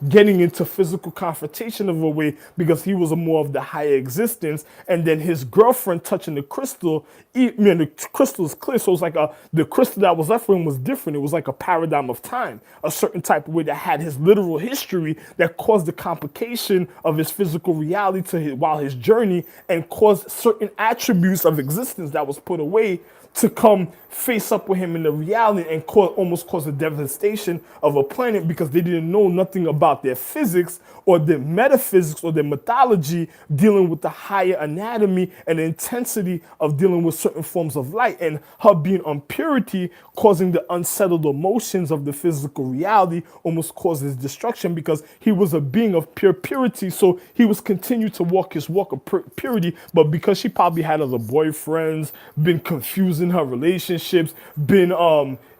getting into physical confrontation of a way because he was a more of the higher existence. And then his girlfriend touching the crystal, the crystal is clear, so it's like the crystal that was left for him was different. It was like a paradigm of time, a certain type of way that had his literal history that caused the complication of his physical reality while his journey, and caused certain attributes of existence that was put away to come face up with him in the reality and almost cause the devastation of a planet because they didn't know nothing about their physics or their metaphysics or their mythology dealing with the higher anatomy and the intensity of dealing with certain forms of light, and her being on purity causing the unsettled emotions of the physical reality almost caused his destruction because he was a being of pure purity. So he was continued to walk his walk of purity, but because she probably had other boyfriends, been confused in her relationships, been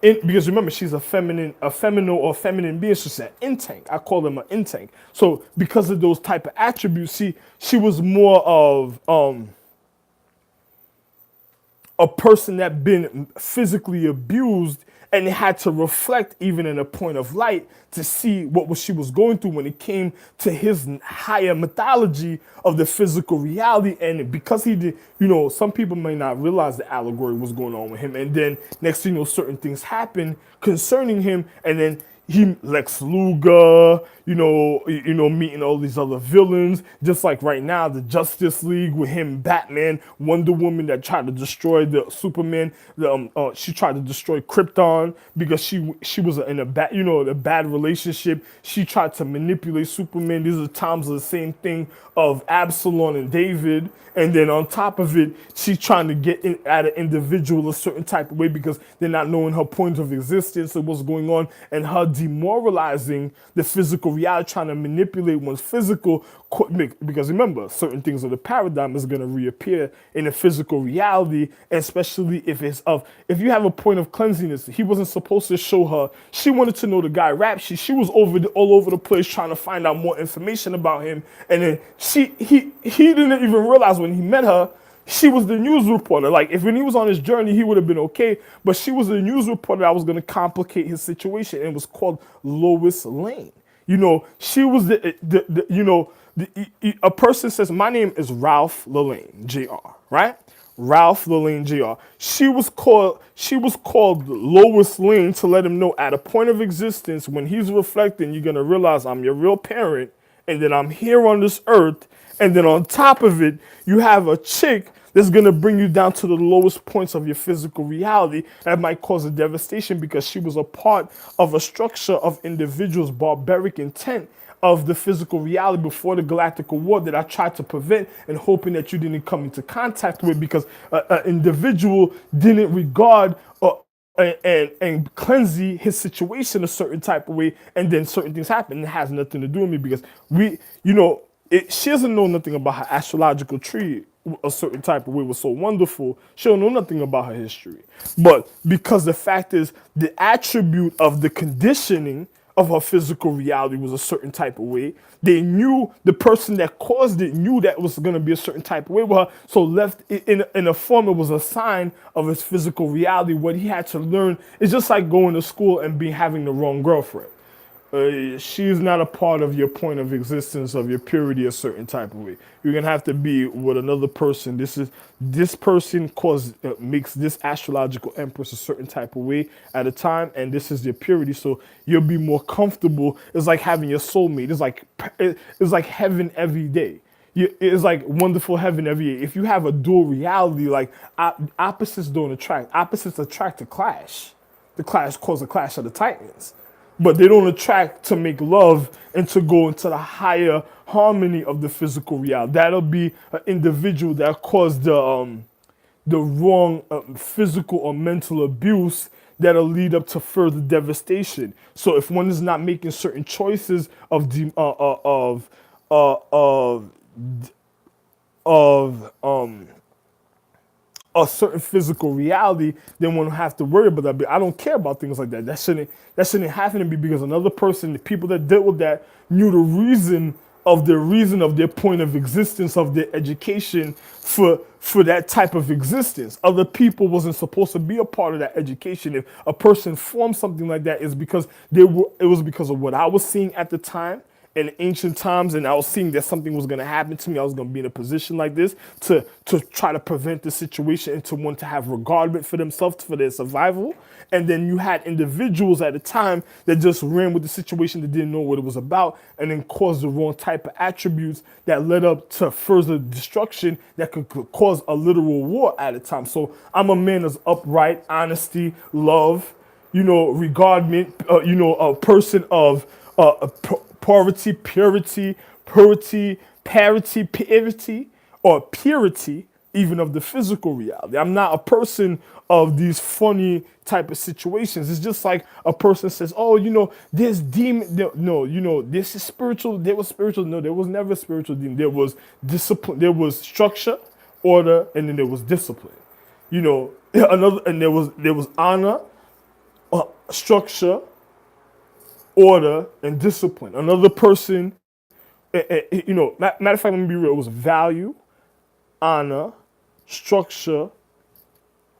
because remember she's a feminine being, she's an intake. I call them an intake. So because of those type of attributes, she was more of a person that been physically abused, and it had to reflect even in a point of light to see what she was going through when it came to his higher mythology of the physical reality. And because he did, some people may not realize the allegory was going on with him. And then next thing you know, certain things happen concerning him, and then Lex Luger, meeting all these other villains, just like right now the Justice League with him, Batman, Wonder Woman that tried to destroy the Superman. She tried to destroy Krypton because she was in a bad relationship. She tried to manipulate Superman. These are times of the same thing of Absalom and David. And then on top of it, she's trying to get at an individual a certain type of way because they're not knowing her point of existence and what's going on, and her demoralizing the physical reality, trying to manipulate one's physical, because remember, certain things of the paradigm is going to reappear in the physical reality, especially if you have a point of cleanliness. He wasn't supposed to show her. She wanted to know the guy rap. She was all over the place trying to find out more information about him, and then he didn't even realize when he met her, she was the news reporter. Like, if when he was on his journey, he would have been okay. But she was the news reporter that was going to complicate his situation. And it was called Lois Lane. She was a person says, my name is Ralph Lane, Jr., right? Ralph Lane, Jr. She was called Lois Lane to let him know at a point of existence when he's reflecting, you're going to realize I'm your real parent and that I'm here on this earth, And then on top of it, you have a chick that's gonna bring you down to the lowest points of your physical reality. That might cause a devastation because she was a part of a structure of individuals' barbaric intent of the physical reality before the galactic war that I tried to prevent, and hoping that you didn't come into contact with, because an individual didn't regard and cleanse his situation a certain type of way, and then certain things happen. It has nothing to do with me because she doesn't know nothing about her astrological tree. A certain type of way was so wonderful. She don't know nothing about her history, but because the fact is the attribute of the conditioning of her physical reality was a certain type of way. They knew the person that caused it knew that it was going to be a certain type of way with her, so left it in a form. It was a sign of his physical reality. What he had to learn is just like going to school and having the wrong girlfriend. She's not a part of your point of existence of your purity a certain type of way. You're gonna have to be with another person. This person makes this astrological empress a certain type of way at a time, and this is your purity. So you'll be more comfortable. It's like having your soulmate. It's like heaven every day. It's like wonderful heaven every day. If you have a dual reality, like opposites don't attract. Opposites attract to clash. The clash cause a clash of the titans, but they don't attract to make love and to go into the higher harmony of the physical reality. That'll be an individual that caused the wrong physical or mental abuse that'll lead up to further devastation. So if one is not making certain choices of a certain physical reality, then one will have to worry about that. But I don't care about things like that. That shouldn't happen to me, because another person, the people that dealt with that, knew the reason of their point of existence, of their education for that type of existence. Other people wasn't supposed to be a part of that education. If a person formed something like that, it's because it was because of what I was seeing at the time in ancient times, and I was seeing that something was going to happen to me. I was going to be in a position like this to try to prevent the situation, and to want to have regardment for themselves, for their survival. And then you had individuals at the time that just ran with the situation, that didn't know what it was about, and then caused the wrong type of attributes that led up to further destruction that could cause a literal war at a time. So I'm a man of upright, honesty, love, regardment, a person of purity, or purity, even of the physical reality. I'm not a person of these funny type of situations. It's just like a person says, "Oh, there's demon." No, this is spiritual. There was spiritual. No, there was never spiritual demon. There was discipline. There was structure, order, and then there was discipline. And there was honor, structure, order, and discipline. Another person, matter of fact, let me be real, it was value, honor, structure,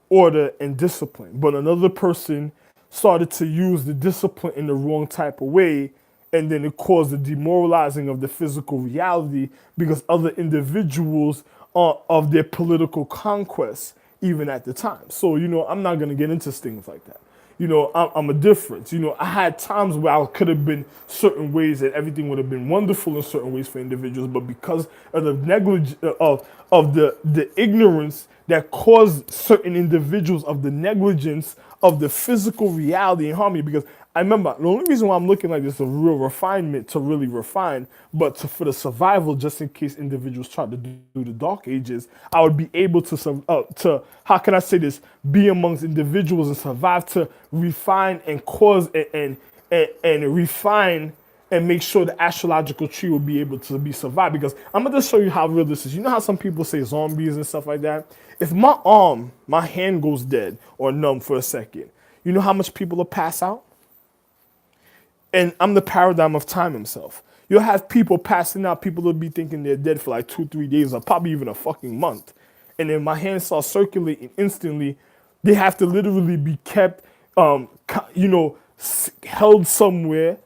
order, and discipline. But another person started to use the discipline in the wrong type of way, and then it caused the demoralizing of the physical reality, because other individuals are of their political conquest even at the time. So, I'm not going to get into things like that. I'm a difference. I had times where I could have been certain ways that everything would have been wonderful in certain ways for individuals, but because of the negligence of the ignorance that caused certain individuals of the negligence of the physical reality and harmony. Because I remember the only reason why I'm looking like this is a real refinement, to really refine, but for the survival, just in case individuals try to do the dark ages, I would be able to how can I say this, be amongst individuals and survive, to refine and cause and refine and make sure the astrological tree will be able to be survived. Because I'm going to show you how real this is. You know how some people say zombies and stuff like that? If my hand goes dead or numb for a second, you know how much people will pass out? And I'm the paradigm of time himself. You'll have people passing out. People will be thinking they're dead for like 2-3 days, or probably even a fucking month. And then my hand starts circulating instantly. They have to literally be kept, held somewhere,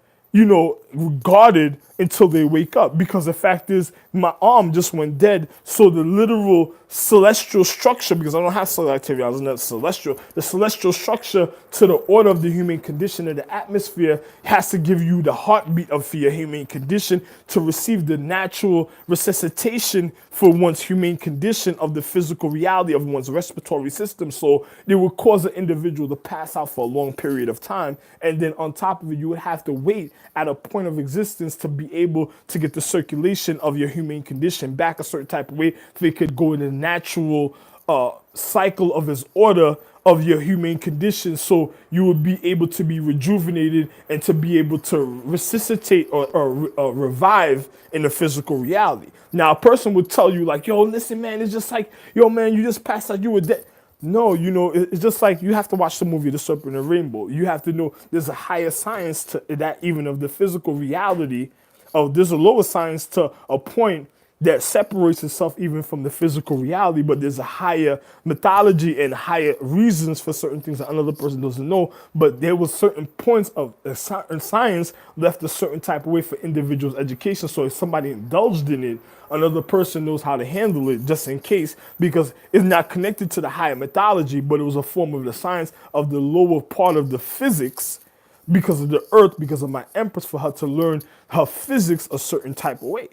guarded until they wake up. Because the fact is, my arm just went dead. So the literal celestial structure, because I don't have solar activity, I was not celestial, the celestial structure to the order of the human condition in the atmosphere has to give you the heartbeat of your human condition to receive the natural resuscitation for one's humane condition of the physical reality of one's respiratory system. So they would cause an individual to pass out for a long period of time. And then on top of it, you would have to wait at a point of existence to be able to get the circulation of your humane condition back a certain type of way so it could go in a natural cycle of its order of your humane condition, so you would be able to be rejuvenated and to be able to resuscitate or revive in the physical reality. Now, a person would tell you like, yo, listen, man, it's just like, yo, man, you just passed out, you were dead. No, it's just like you have to watch the movie The Serpent and the Rainbow. You have to know there's a higher science to that, even of the physical reality. There's a lower science to a point that separates itself even from the physical reality, but there's a higher mythology and higher reasons for certain things that another person doesn't know. But there was certain points of science left a certain type of way for individuals' education. So if somebody indulged in it, another person knows how to handle it just in case, because it's not connected to the higher mythology, but it was a form of the science of the lower part of the physics because of the earth, because of my empress, for her to learn her physics a certain type of way.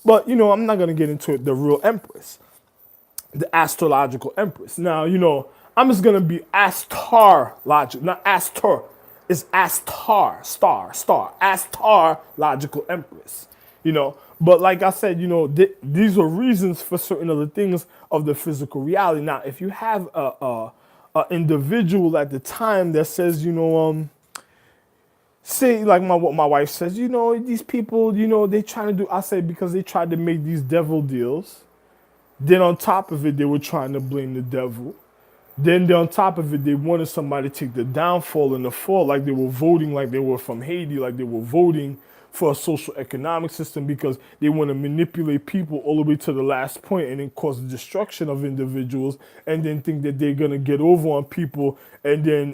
But, I'm not going to get into it, the real empress, the astrological empress. Now, I'm just going to be astrological, not Astor. It's astrological empress, But like I said, these are reasons for certain other things of the physical reality. Now, if you have a individual at the time that says, say like what my wife says, these people, they trying to do, I say because they tried to make these devil deals. Then on top of it, they were trying to blame the devil. Then on top of it, they wanted somebody to take the downfall and the fall, like they were voting, like they were from Haiti, like they were voting for a social economic system because they want to manipulate people all the way to the last point and then cause the destruction of individuals and then think that they're gonna get over on people and then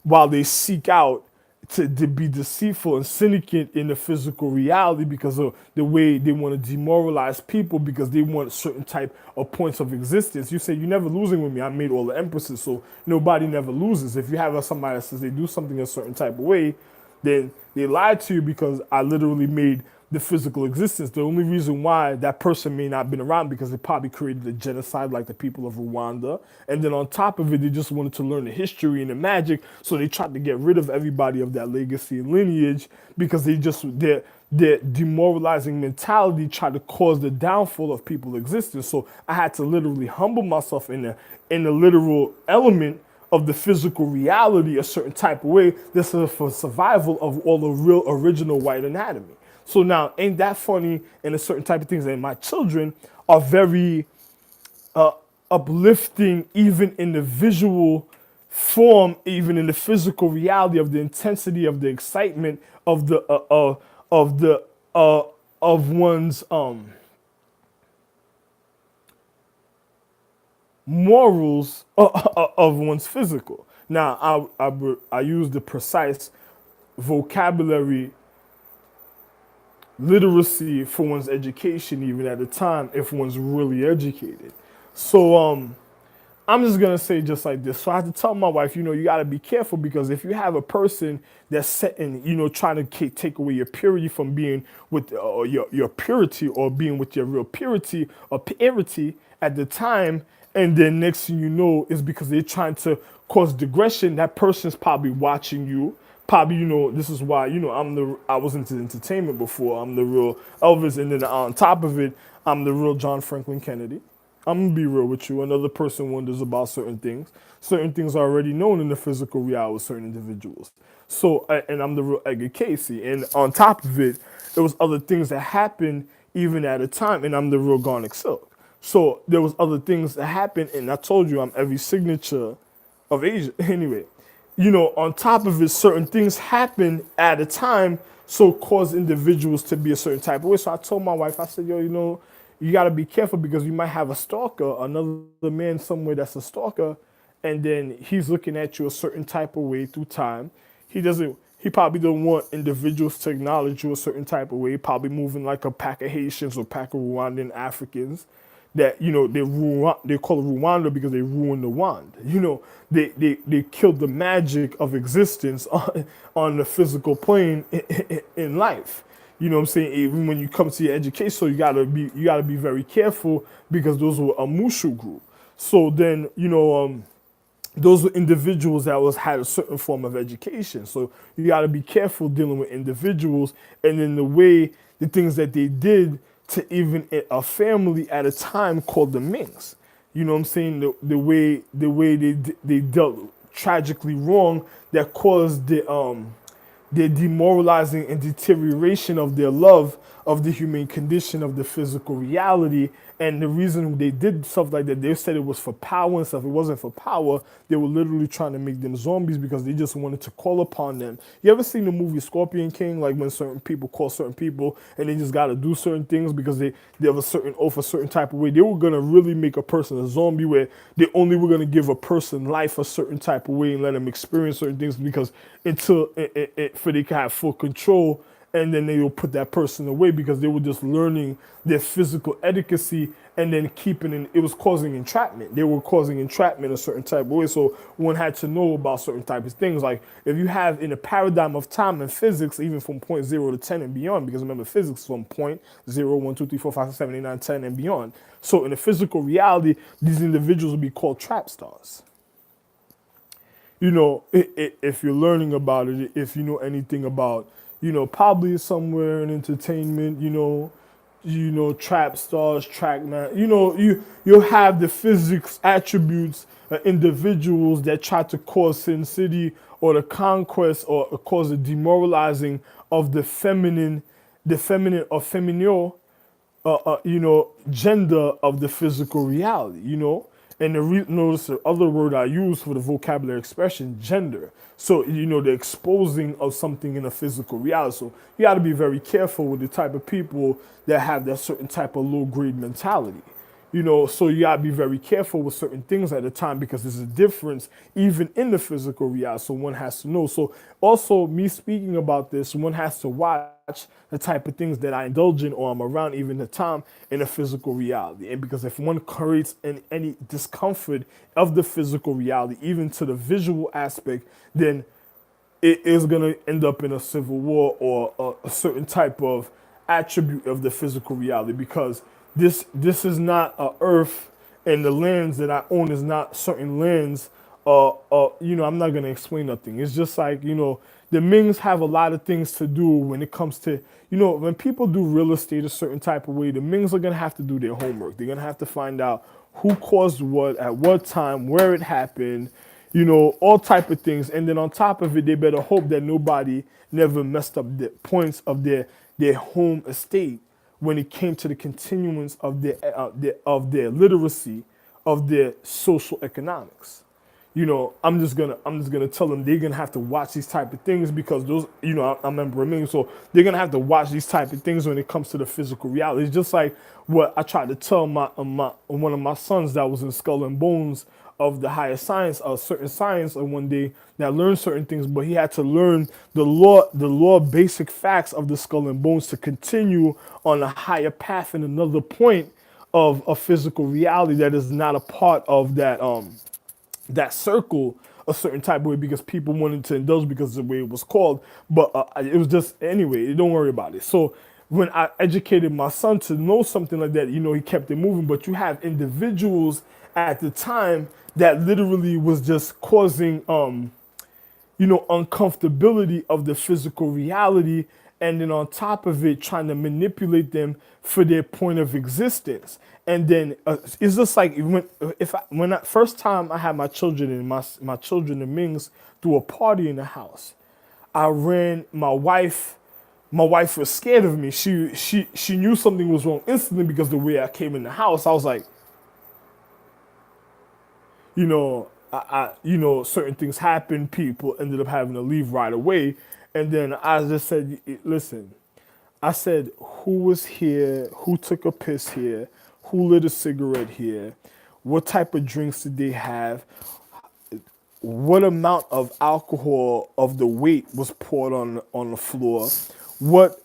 while they seek out to be deceitful and syndicate in the physical reality because of the way they want to demoralize people because they want certain type of points of existence. You say, you're never losing with me. I made all the empresses, so nobody never loses. If you have somebody that says they do something a certain type of way, then they lied to you because I literally made the physical existence. The only reason why that person may not have been around because they probably created a genocide like the people of Rwanda. And then on top of it, they just wanted to learn the history and the magic. So they tried to get rid of everybody of that legacy and lineage because their demoralizing mentality tried to cause the downfall of people's existence. So I had to literally humble myself in the literal element of the physical reality a certain type of way. This is for survival of all the real original white anatomy. So now, ain't that funny in a certain type of things? And my children are very uplifting, even in the visual form, even in the physical reality of the intensity of the excitement of one's morals of one's physical. Now, I use the precise vocabulary literacy for one's education even at the time if one's really educated. So I'm just gonna say just like this. So I have to tell my wife, you gotta be careful because if you have a person that's setting, trying to take away your purity from being with your purity or being with your real purity or parity at the time, and then next thing you know is because they're trying to cause digression, that person's probably watching you. Probably, this is why, I was into entertainment before. I'm the real Elvis, and then on top of it, I'm the real John Franklin Kennedy. I'm gonna be real with you. Another person wonders about certain things. Certain things are already known in the physical reality with certain individuals. So, and I'm the real Edgar Casey. And on top of it, there was other things that happened even at a time, and I'm the real Garnic Silk. So there was other things that happened, and I told you I'm every signature of Asia. Anyway, on top of it, certain things happen at a time, so cause individuals to be a certain type of way. So I told my wife, I said, yo, you got to be careful because you might have a stalker, another man somewhere that's a stalker, and then he's looking at you a certain type of way through time. He doesn't, He probably don't want individuals to acknowledge you a certain type of way. He probably moving like a pack of Haitians or pack of Rwandan Africans that, they call it Rwanda because they ruined the wand. They killed the magic of existence on the physical plane in life. You know what I'm saying? Even when you come to your education, so you gotta be very careful because those were a Mushu group. So then, those were individuals that had a certain form of education. So you got to be careful dealing with individuals, and then the things that they did to even a family at a time called the Mings. You know what I'm saying? The way they dealt tragically wrong that caused the demoralizing and deterioration of their love of the human condition, of the physical reality. And the reason they did stuff like that, they said it was for power and stuff. It wasn't for power. They were literally trying to make them zombies because they just wanted to call upon them. You ever seen the movie Scorpion King? Like when certain people call certain people and they just got to do certain things because they have a certain oath, a certain type of way. They were going to really make a person a zombie where they only were going to give a person life a certain type of way and let them experience certain things because for they can have full control, and then they will put that person away because they were just learning their physical etiquette and then it was causing entrapment. They were causing entrapment a certain type of way. So one had to know about certain type of things. Like if you have in a paradigm of time in physics, even from point 0 to 10 and beyond, because remember physics is from point 0, 1, 2, 3, 4, 5, 6, 7, 8, 9, 10 and beyond. So in the physical reality, these individuals will be called trap stars. If you're learning about it, if you know anything about, probably somewhere in entertainment, trap stars, trackman, you'll have the physics attributes, individuals that try to cause sin city or the conquest or cause the demoralizing of the feminine or feminine gender of the physical reality, And notice the other word I use for the vocabulary expression, gender. So, the exposing of something in a physical reality. So you got to be very careful with the type of people that have that certain type of low grade mentality. So you gotta be very careful with certain things at a time because there's a difference even in the physical reality. So one has to know. So also me speaking about this, one has to watch the type of things that I indulge in or I'm around even the time in the physical reality. And because if one creates any discomfort of the physical reality, even to the visual aspect, then it is going to end up in a civil war or a certain type of attribute of the physical reality because this is not a earth, and the lands that I own is not certain lands. I'm not gonna explain nothing. It's just like the Mings have a lot of things to do when it comes to when people do real estate a certain type of way. The Mings are gonna have to do their homework. They're gonna have to find out who caused what at what time, where it happened, all type of things. And then on top of it, they better hope that nobody never messed up the points of their home estate when it came to the continuance of their literacy, of their social economics. I'm just gonna tell them they're gonna have to watch these type of things because those, I remember me, so they're gonna have to watch these type of things when it comes to the physical reality. It's just like what I tried to tell my one of my sons that was in Skull and Bones of the higher science, certain science, and one day that learned certain things, but he had to learn the law basic facts of the Skull and Bones to continue on a higher path in another point of a physical reality that is not a part of that circle a certain type of way because people wanted to indulge because of the way it was called. But it was just, anyway, don't worry about it. So when I educated my son to know something like that, he kept it moving. But you have individuals at the time that literally was just causing, uncomfortability of the physical reality. And then on top of it, trying to manipulate them for their point of existence. And then it's just like first time I had my children and my children and Mings threw a party in the house. I ran my wife. My wife was scared of me. She knew something was wrong instantly because the way I came in the house. I was like, certain things happened. People ended up having to leave right away. And then I just said, listen, I said, who was here? Who took a piss here? Who lit a cigarette here? What type of drinks did they have? what amount of alcohol of the weight was poured on the floor, what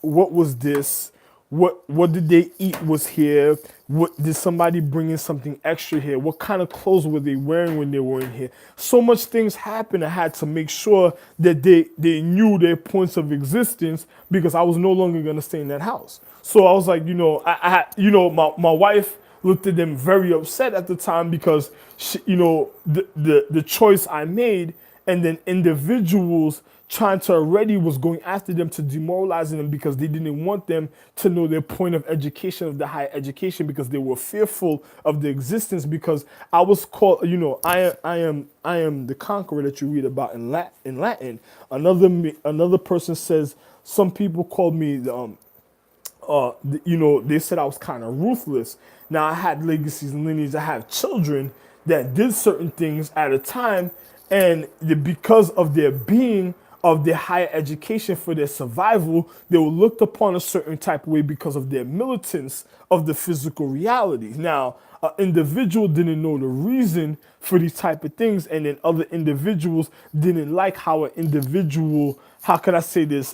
was this, what did they eat was here, what did somebody bring in something extra here, what kind of clothes were they wearing when they were in here. So much things happened. I had to make sure that they knew their points of existence, because I was no longer going to stay in that house. So I was like, I had, my wife looked at them very upset at the time, because the choice I made, and then individuals trying to already was going after them to demoralizing them, because they didn't want them to know their point of education, of the higher education, because they were fearful of the existence. Because I was called, I am the conqueror that you read about in Latin. Another person says, some people called me they said I was kind of ruthless. Now I had legacies and lineage. I have children that did certain things at a time, and because of their being, of their higher education, for their survival, they were looked upon a certain type of way because of their militance of the physical reality. Now, an individual didn't know the reason for these type of things, and then other individuals didn't like how an individual, how can I say this,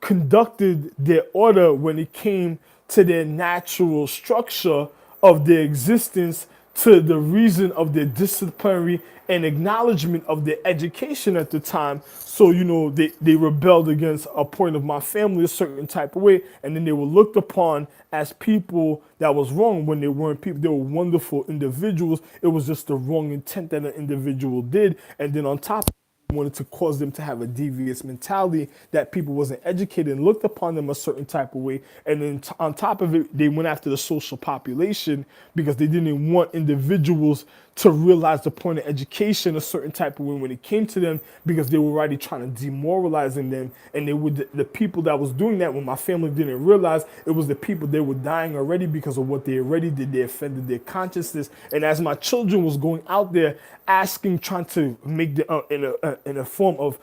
conducted their order when it came to their natural structure of their existence, to the reason of their disciplinary and acknowledgement of their education at the time. So, they rebelled against a point of my family a certain type of way, and then they were looked upon as people that was wrong, when they weren't people. They were wonderful individuals. It was just the wrong intent that an individual did. And then on top, wanted to cause them to have a devious mentality, that people wasn't educated and looked upon them a certain type of way. And then on top of it, they went after the social population, because they didn't want individuals to realize the point of education a certain type of way when it came to them, because they were already trying to demoralizing them. And they would, the people that was doing that, when my family didn't realize, it was the people, they were dying already because of what they already did. They offended their consciousness. And as my children was going out there asking, trying to make the in a form of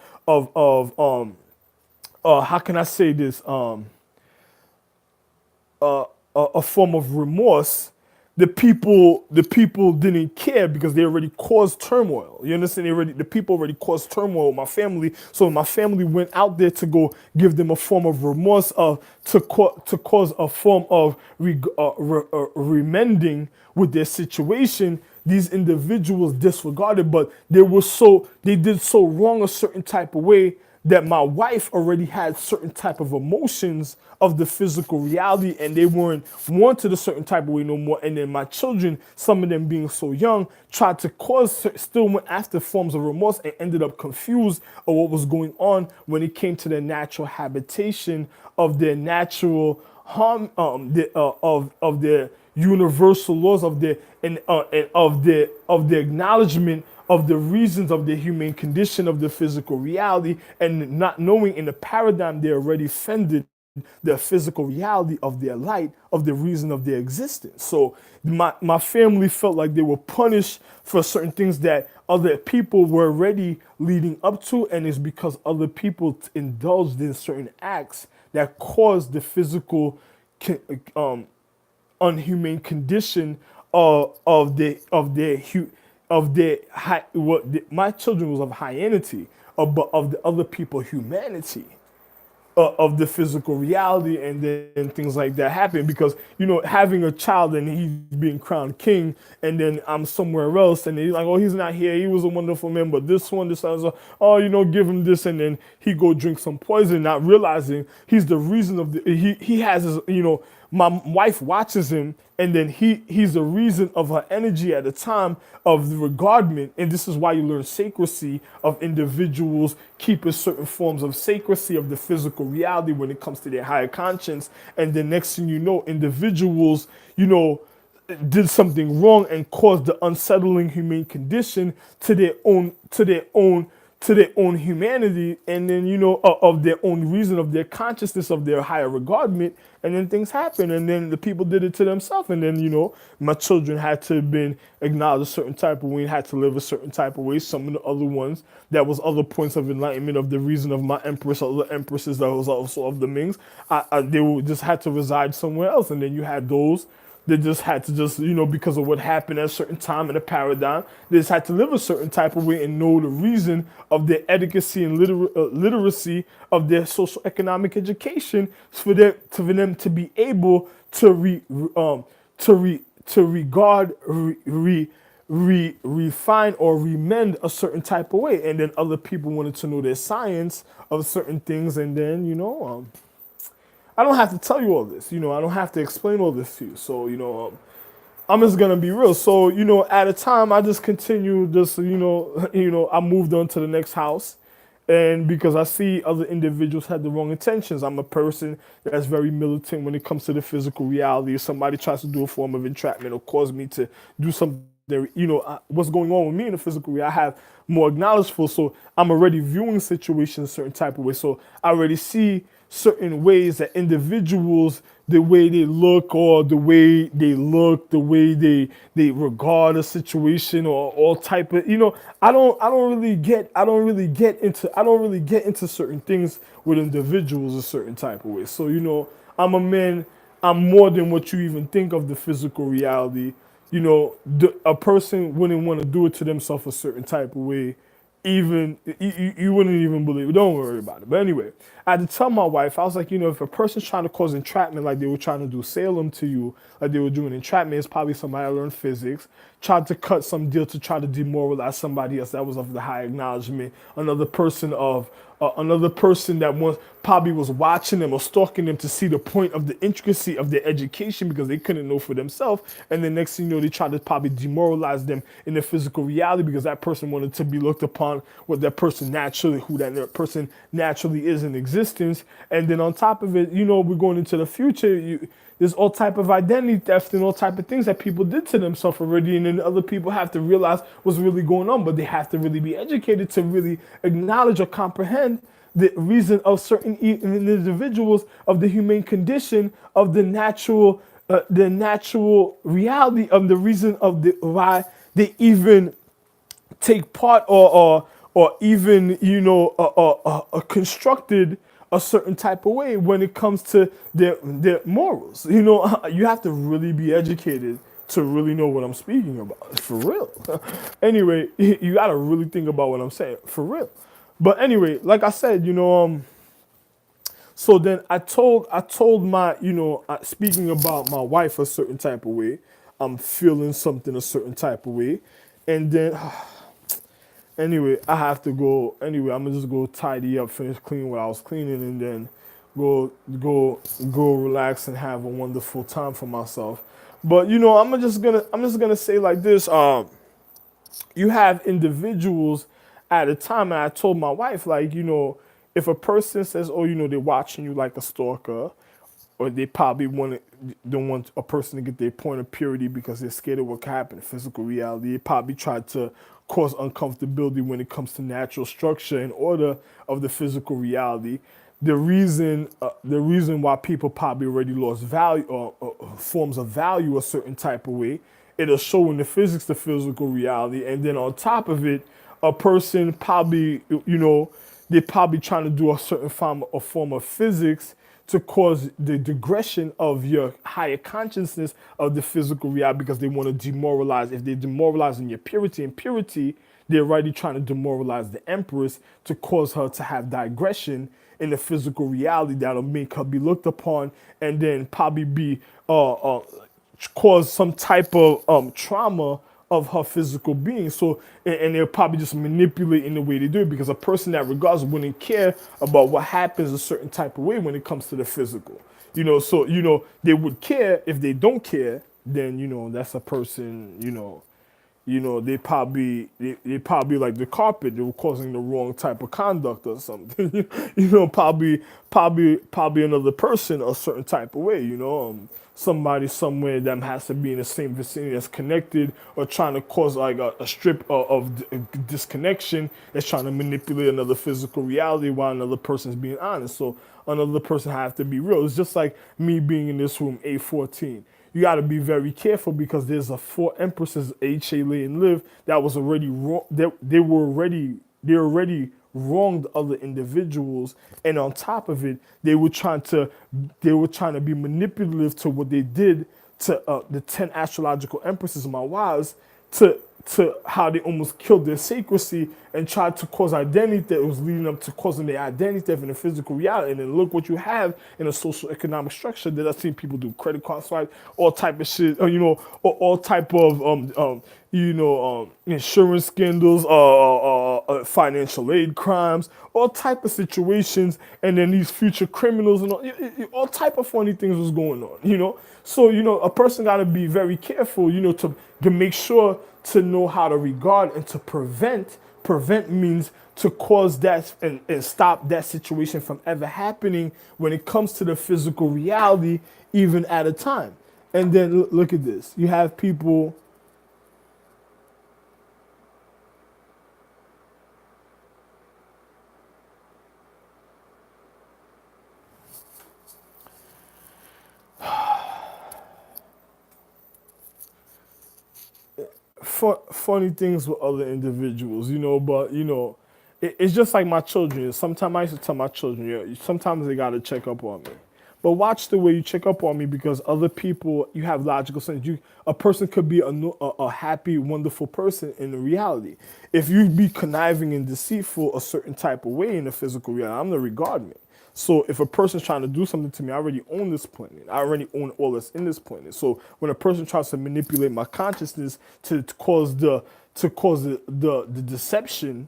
how can I say this, a form of remorse, the people didn't care, because they already caused turmoil. You understand? The people already caused turmoil with my family. So my family went out there to go give them a form of remorse, to cause a form of remending with their situation. These individuals disregarded, but they did so wrong a certain type of way, that my wife already had certain type of emotions of the physical reality, and they weren't wanted a certain type of way no more. And then my children, some of them being so young, tried to still went after forms of remorse, and ended up confused of what was going on when it came to their natural habitation of their natural harm, of their universal laws, of their and of the acknowledgement of the reasons of the human condition, of the physical reality, and not knowing in the paradigm they already offended the physical reality of their light, of the reason of their existence. So my family felt like they were punished for certain things that other people were already leading up to, and it's because other people indulged in certain acts that caused the physical unhumane condition of their high, my children was of hyenity, but of the other people humanity, of the physical reality. And then things like that happen, because having a child and he's being crowned king, and then I'm somewhere else, and he's like, oh, he's not here, he was a wonderful man, but this one decides, oh, give him this, and then he go drink some poison, not realizing he's the reason of he has his, my wife watches him, and then he's the reason of her energy at the time of the regardment. And this is why you learn sacredcy of individuals keeping certain forms of sacredcy of the physical reality when it comes to their higher conscience. And the next thing you know, individuals, did something wrong and caused the unsettling humane condition to their own humanity, and then of their own reason, of their consciousness, of their higher regardment. And then things happen, and then the people did it to themselves, and then my children had to have been acknowledged a certain type of way, had to live a certain type of way. Some of the other ones, that was other points of enlightenment, of the reason of my empress, other empresses that was also of the Mings, they just had to reside somewhere else. And then you had those They just had to because of what happened at a certain time in the paradigm, they just had to live a certain type of way and know the reason of their etiquette and literacy of their social economic education for them to be able to to regard, refine or remend a certain type of way. And then other people wanted to know their science of certain things. And then, I don't have to tell you all this. I don't have to explain all this to you. So, I'm just gonna be real. So, at a time I just continued just, I moved on to the next house. And because I see other individuals had the wrong intentions, I'm a person that's very militant when it comes to the physical reality. If somebody tries to do a form of entrapment or cause me to do something, what's going on with me in the physical reality, I have more acknowledged for. So I'm already viewing situations a certain type of way. So I already see certain ways that individuals, the way they look or the way they look, the way they regard a situation or all type of, I don't really get into certain things with individuals a certain type of way. So, I'm a man, I'm more than what you even think of the physical reality. A person wouldn't want to do it to themselves a certain type of way, even you wouldn't even believe it. Don't worry about it. But anyway, I had to tell my wife, I was like, if a person's trying to cause entrapment like they were trying to do Salem to you, like they were doing entrapment, it's probably somebody that learned physics, tried to cut some deal to try to demoralize somebody else that was of the high acknowledgement, another person that once probably was watching them or stalking them to see the point of the intricacy of their education because they couldn't know for themselves. And then next thing you know, they tried to probably demoralize them in their physical reality because that person wanted to be looked upon with who that person naturally is in existence. And then on top of it, we're going into the future. There's all type of identity theft and all type of things that people did to themselves already, and then other people have to realize what's really going on, but they have to really be educated to really acknowledge or comprehend the reason of certain individuals of the humane condition of the natural reality of the reason of why they even take part or even constructed a certain type of way when it comes to their morals. You have to really be educated to really know what I'm speaking about, for real. Anyway, you gotta really think about what I'm saying, for real. But anyway, like I said, so then I told my, speaking about my wife a certain type of way, I'm feeling something a certain type of way, and then anyway, I have to go. Anyway, I'm gonna just go tidy up, finish cleaning what I was cleaning, and then go relax and have a wonderful time for myself. But I'm just gonna say like this. You have individuals at a time, and I told my wife, like, if a person says, oh, they're watching you like a stalker, or they probably don't want a person to get their point of purity because they're scared of what can happen in physical reality. They probably try to cause uncomfortability when it comes to natural structure and order of the physical reality. The reason why people probably already lost value or forms of value a certain type of way, it'll show in the physics, the physical reality, and then on top of it, a person probably, they're probably trying to do a certain form of physics to cause the digression of your higher consciousness of the physical reality because they want to demoralize. If they're demoralizing your purity and purity, they're already trying to demoralize the empress to cause her to have digression in the physical reality that'll make her be looked upon and then probably be cause some type of trauma of her physical being. So, and they're probably just manipulating the way they do it because a person that regards wouldn't care about what happens a certain type of way when it comes to the physical. So, they would care. If they don't care, then, that's a person, they probably like the carpet, they were causing the wrong type of conduct or something. Probably another person a certain type of way, somebody somewhere that has to be in the same vicinity that's connected or trying to cause like a strip of disconnection that's trying to manipulate another physical reality while another person's being honest. So another person has to be real. It's just like me being in this room, A14. You got to be very careful because there's a 4 empresses, H.A. Lay and Live, that was already wrong. They already wronged other individuals, and on top of it, they were trying to be manipulative to what they did to the 10 astrological empresses of my wives to how they almost killed their sacredcy and tried to cause identity that was leading up to causing their identity theft in the physical reality. And then look what you have in a social economic structure that I've seen people do credit card swipes, all type of shit, or all type of insurance scandals, financial aid crimes, all type of situations, and then these future criminals and all type of funny things was going on. So a person got to be very careful, to make sure to know how to regard and to prevent. Prevent means to cause that and stop that situation from ever happening when it comes to the physical reality, even at a time. And then look at this. You have people. Funny things with other individuals, but it's just like my children. Sometimes I used to tell my children, sometimes they gotta check up on me. But watch the way you check up on me because other people, you have logical sense. A person could be a happy, wonderful person in the reality. If you be conniving and deceitful a certain type of way in the physical reality, I'm the regard me. So if a person's trying to do something to me, I already own this planet. I already own all that's in this planet. So when a person tries to manipulate my consciousness to cause the deception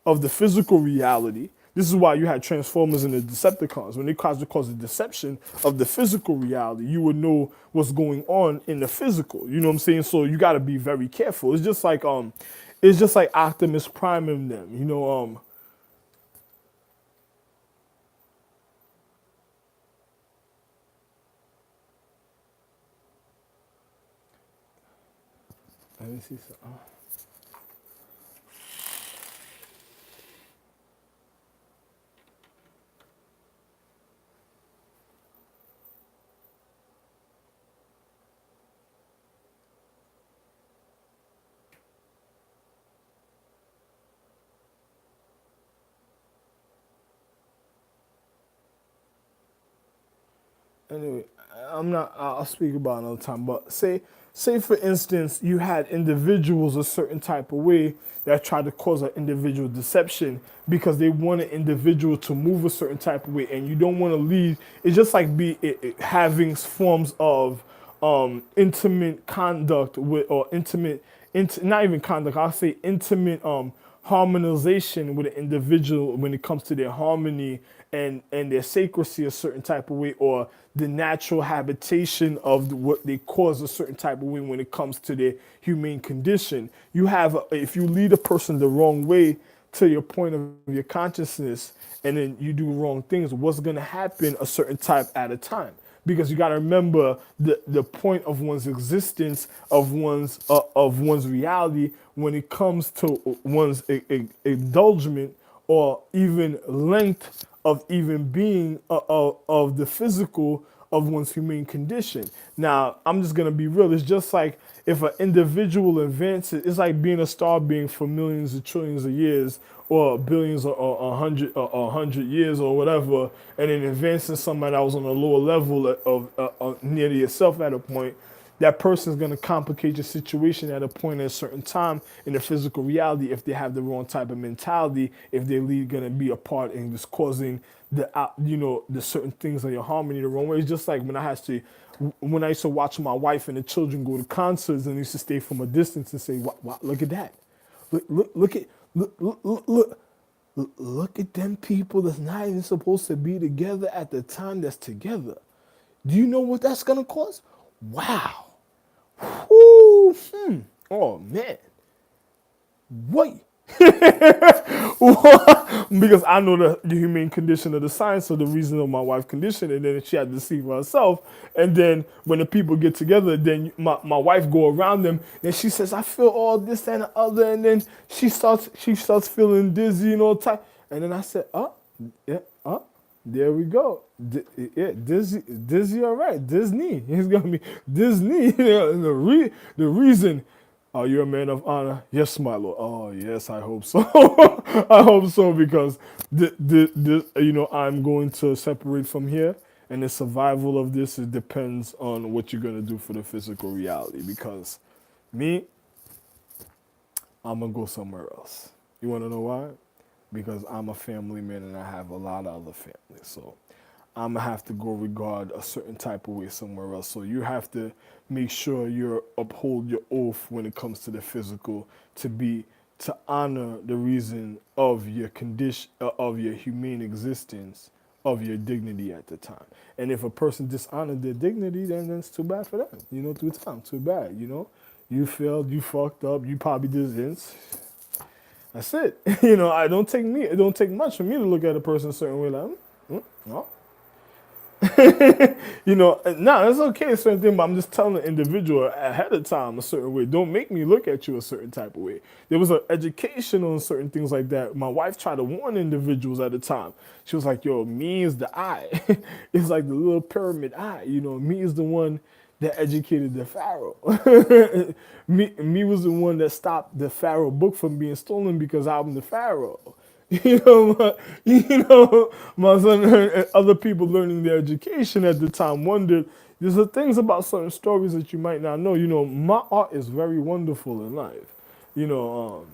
of the physical reality, this is why you had Transformers and the Decepticons. When they cause the deception of the physical reality, you would know what's going on in the physical. You know what I'm saying? So you got to be very careful. It's just like Optimus Prime and them. Let me see some. Anyway, I'll speak about it another time. But say for instance, you had individuals a certain type of way that tried to cause an individual deception because they want an individual to move a certain type of way, and you don't want to lead. It's just like having forms of intimate conduct with or not even conduct. I'll say intimate harmonization with an individual when it comes to their harmony and their sacredcy a certain type of way, or the natural habitation of what they cause a certain type of way when it comes to their humane condition. If you lead a person the wrong way to your point of your consciousness, and then you do wrong things, what's going to happen a certain type at a time? Because you got to remember the point of one's existence, of one's reality when it comes to one's indulgement or even length of even being of the physical of one's humane condition. Now, I'm just gonna be real. It's just like if an individual advances, it's like being a star being for millions of trillions of years, or billions, or 100 years, or whatever, and then advancing somebody that was on a lower level of near to yourself at a point. That person's gonna complicate your situation at a point at a certain time in the physical reality if they have the wrong type of mentality, if they're gonna be a part in just causing the certain things in your harmony the wrong way. It's just like when I used to watch my wife and the children go to concerts, and I used to stay from a distance and say, wow, look at that. Look at them people that's not even supposed to be together at the time that's together. Do you know what that's gonna cause? Wow. Whoo. Oh man. Wait. Because I know the humane condition of the science of the reason of my wife's condition, and then she had to see for herself. And then when the people get together, then my wife go around them and she says, I feel all this and the other, and then she starts feeling dizzy and all type. And then I said, there we go. Dizzy, all right. Disney. He's gonna be Disney. The reason. Are you a man of honor? Yes, my lord. Oh, yes, I hope so. I hope so, because I'm going to separate from here, And the survival of this, it depends on what you're going to do for the physical reality. Because me, I'm going to go somewhere else. You want to know why? Because I'm a family man and I have a lot of other families. So I'm going to have to go regard a certain type of way somewhere else. So you have to make sure you uphold your oath when it comes to the physical to honor the reason of your condition, of your humane existence, of your dignity at the time. And if a person dishonored their dignity, then it's too bad for them. Through time, too bad. You failed, you fucked up, you probably did this. That's it. I don't take me. It don't take much for me to look at a person a certain way. Like, no. Now it's okay a certain thing, but I'm just telling the individual ahead of time a certain way. Don't make me look at you a certain type of way. There was an education on certain things like that. My wife tried to warn individuals at the time. She was like, "Yo, me is the eye. It's like the little pyramid eye. Me is the one that educated the Pharaoh. me was the one that stopped the Pharaoh book from being stolen because I'm the Pharaoh." My son and other people learning their education at the time wondered. There's things about certain stories that you might not know. My art is very wonderful in life. You know,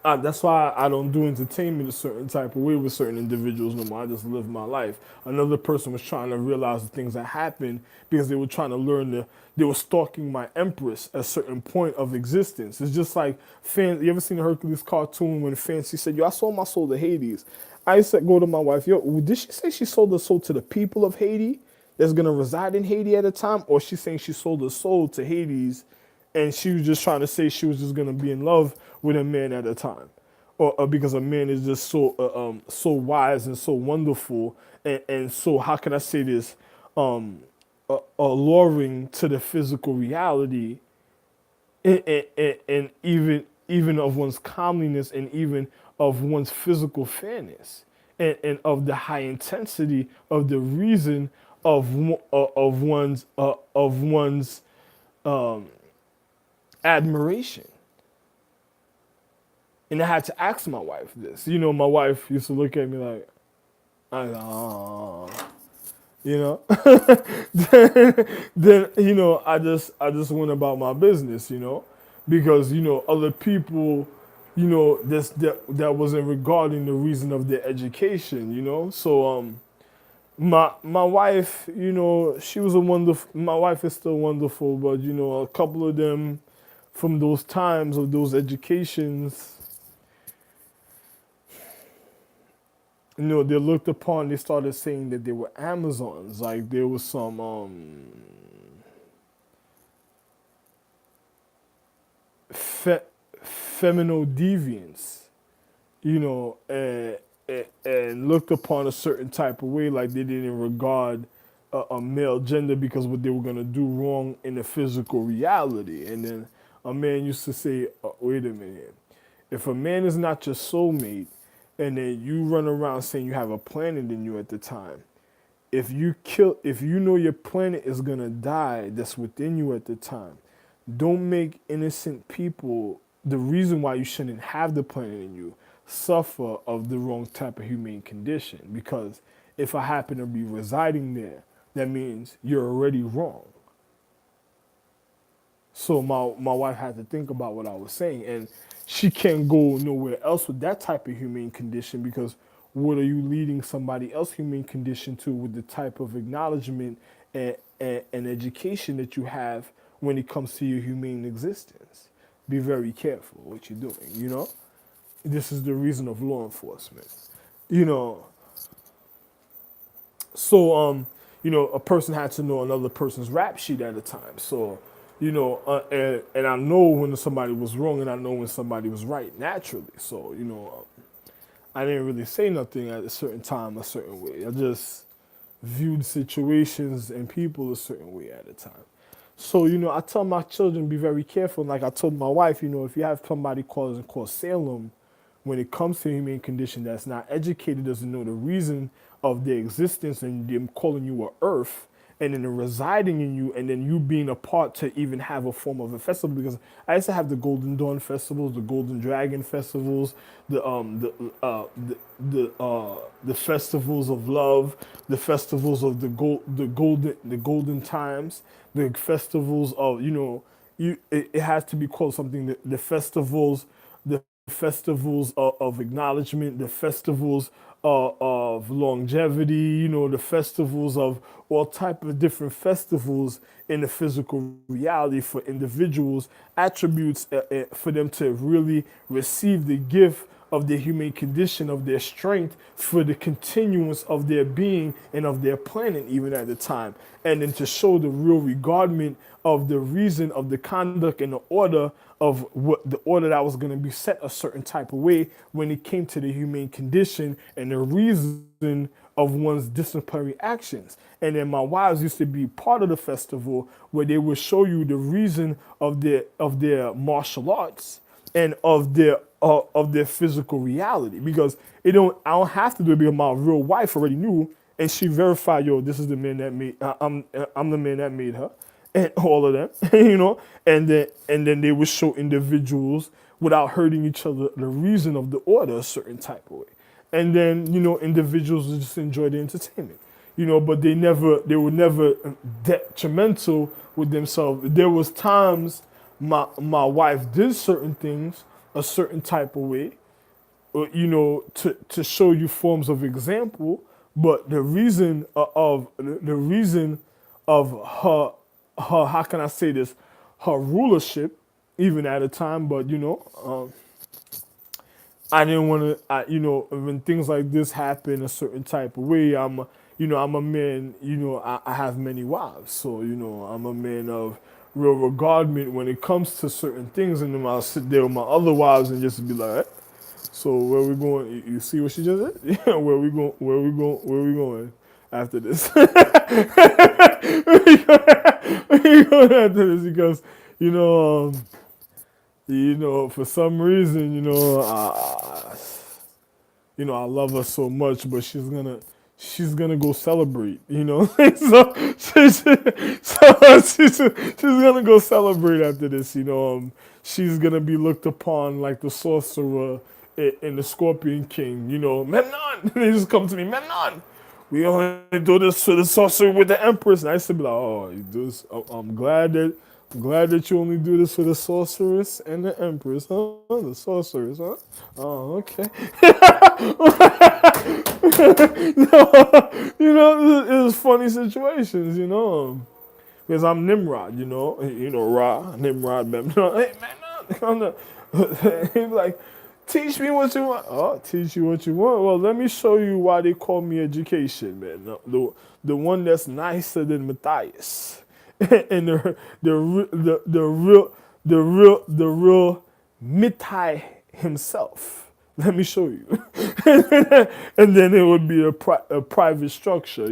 that's why I don't do entertainment a certain type of way with certain individuals no more. I just live my life. Another person was trying to realize the things that happened because they were trying to learn they were stalking my empress at a certain point of existence. It's just like you ever seen the Hercules cartoon when Fancy said, "Yo, I sold my soul to Hades." I said, go to my wife, "Yo, did she say she sold her soul to the people of Haiti that's gonna reside in Haiti at a time, or she's saying she sold her soul to Hades and she was just trying to say she was just gonna be in love with a man at a time, or because a man is just so wise and so wonderful and so, how can I say this, alluring to the physical reality and even of one's comeliness and even of one's physical fairness and of the high intensity of the reason of one's admiration." And I had to ask my wife this. My wife used to look at me like, oh, then I just went about my business, because other people, that wasn't regarding the reason of their education. So my wife, she was a wonderful. My wife is still wonderful, but a couple of them from those times of those educations, they looked upon, they started saying that they were Amazons. Like there was some feminine deviance, and looked upon a certain type of way, like they didn't regard a male gender because what they were going to do wrong in the physical reality. And then a man used to say, wait a minute, if a man is not your soulmate, and then you run around saying you have a planet in you at the time, if you know your planet is gonna die that's within you at the time, don't make innocent people, the reason why you shouldn't have the planet in you, suffer of the wrong type of humane condition. Because if I happen to be residing there, that means you're already wrong. So my wife had to think about what I was saying, and she can't go nowhere else with that type of humane condition, because what are you leading somebody else humane condition to with the type of acknowledgement and education that you have when it comes to your humane existence? Be very careful what you're doing, This is the reason of law enforcement, So, a person had to know another person's rap sheet at a time. So, and I know when somebody was wrong and I know when somebody was right naturally. So, I didn't really say nothing at a certain time, a certain way. I just viewed situations and people a certain way at a time. So, I tell my children, be very careful. Like I told my wife, if you have somebody called Salem, when it comes to human condition that's not educated, doesn't know the reason of their existence, and them calling you a earth, and then residing in you, and then you being a part to even have a form of a festival. Because I used to have the Golden Dawn festivals, the Golden Dragon festivals, the festivals of love, the festivals of the golden times, the festivals of, it has to be called something, the festivals, the festivals of acknowledgement, the festivals of longevity, the festivals of all type of different festivals in the physical reality for individuals, attributes for them to really receive the gift of their human condition, of their strength for the continuance of their being and of their planet even at the time. And then to show the real regardment of the reason of the conduct and the order of what the order that was going to be set a certain type of way when it came to the human condition and the reason of one's disciplinary actions. And then my wives used to be part of the festival where they would show you the reason of their martial arts and of their physical reality, because I don't have to do it because my real wife already knew and she verified, yo, this is the man that made I'm the man that made her, and all of them, and then they would show individuals without hurting each other the reason of the order a certain type of way, and then individuals would just enjoy the entertainment, but they were never detrimental with themselves. There was times my wife did certain things a certain type of way, to show you forms of example. But the reason of her how can I say this, her rulership, even at a time. But I didn't want to. When things like this happen a certain type of way, I'm a man. I have many wives, so I'm a man of real regardment when it comes to certain things, and then I'll sit there with my other wives and just be like, so where we going? You see what she just said? Yeah, where we going? Where we going? Where we going after this? Where we going after this? Because for some reason, I love her so much, but she's gonna go celebrate, so she's gonna go celebrate after this, she's gonna be looked upon like the sorcerer in the Scorpion King, Memnon. They just come to me, Memnon. We only do this for the sorcerer with the Empress, and I used to be like, oh, you do this. I'm glad that you only do this for the sorceress and the Empress, huh? The sorceress, huh? Oh, okay. It was funny situations, because I'm Nimrod, Ra, Nimrod, Memnon. Hey, Memnon, he'd be like, teach me what you want. Oh, teach you what you want. Well, let me show you why they call me education, man. The one that's nicer than Matthias, and the real Mittai himself. Let me show you. And then it would be a private structure,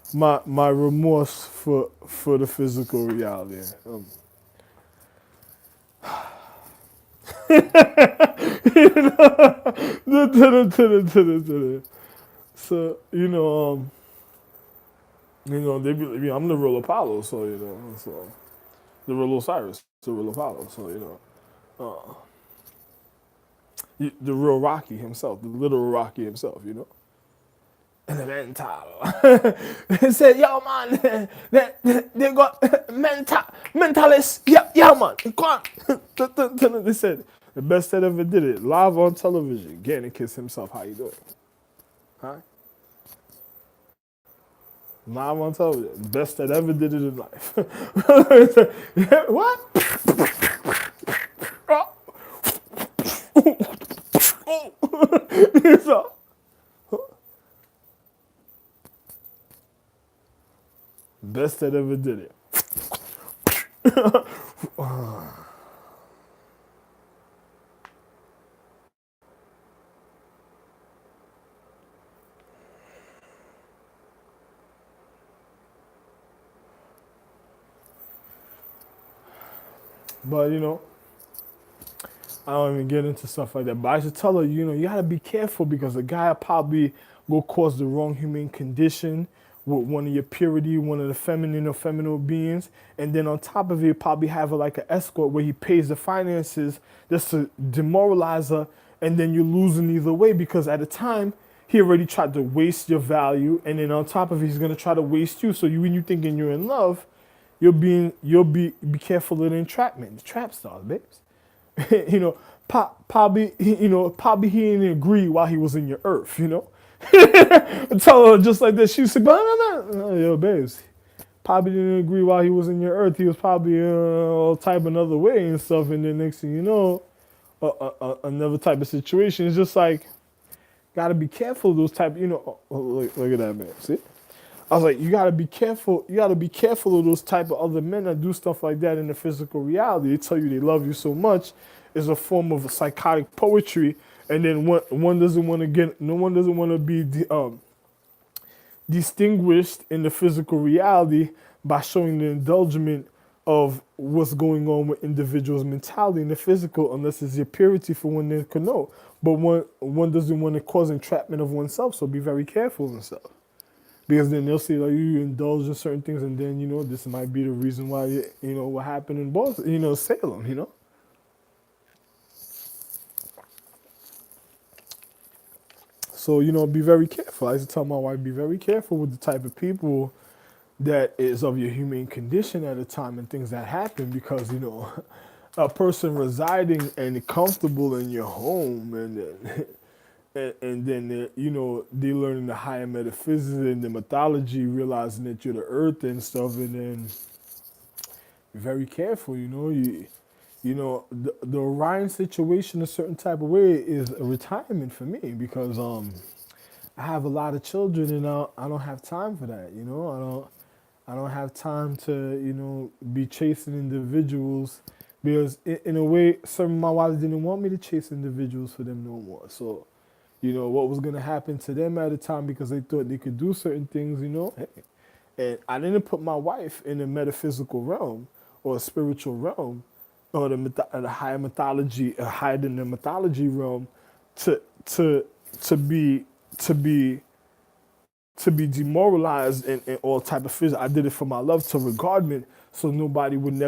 my remorse for the physical reality. So they be, I'm the real Apollo, so so the real Osiris, the real Apollo, so the real Rocky himself, the literal Rocky himself, And the mental. He said, yo, man, they got mentalists. Yeah, man, go on. They said, the best that ever did it, live on television, getting to kiss himself. How you doing? Huh? Live on television, best that ever did it in life. What? So, best that ever did it. But I don't even get into stuff like that. But I should tell her, you gotta be careful because the guy probably will cause the wrong human condition with one of your purity, one of the feminine or feminine beings, and then on top of it, probably have like an escort where he pays the finances just to demoralize her, and then you're losing either way because at the time he already tried to waste your value, and then on top of it, he's gonna try to waste you. So when you thinking you're in love, you'll be careful of the entrapment, the trap stars, babes. you know, probably he didn't agree while he was in your earth. Tell her just like that. She said, no, yo, babes. Probably didn't agree while he was in your earth. He was probably all type another way and stuff. And then next thing you know, another type of situation. It's just like, gotta be careful of those type. Look at that, man. See? I was like, you gotta be careful. You gotta be careful of those type of other men that do stuff like that in the physical reality. They tell you they love you so much. It's a form of a psychotic poetry, and then one doesn't want to get. No one doesn't want to be distinguished in the physical reality by showing the indulgence of what's going on with individuals' mentality in the physical, unless it's your purity for one they can know. But one doesn't want to cause entrapment of oneself, so be very careful of oneself. Because then they'll say like you indulge in certain things, and then this might be the reason why what happened in Boston, Salem. So be very careful. I used to tell my wife, be very careful with the type of people that is of your humane condition at a time and things that happen, because a person residing and comfortable in your home, and then and then they learning the higher metaphysics and the mythology, realizing that you're the earth and stuff, and then be very careful. The Orion situation a certain type of way is a retirement for me, because I have a lot of children, and I don't have time for that. I don't have time to be chasing individuals, because in a way some of my wives didn't want me to chase individuals for them no more. So what was going to happen to them at the time, because they thought they could do certain things. Hey. And I didn't put my wife in the metaphysical realm or a spiritual realm or the higher mythology, higher than the mythology realm, to to to be to be to be demoralized and all type of physics. I did it for my love to regardment, so nobody would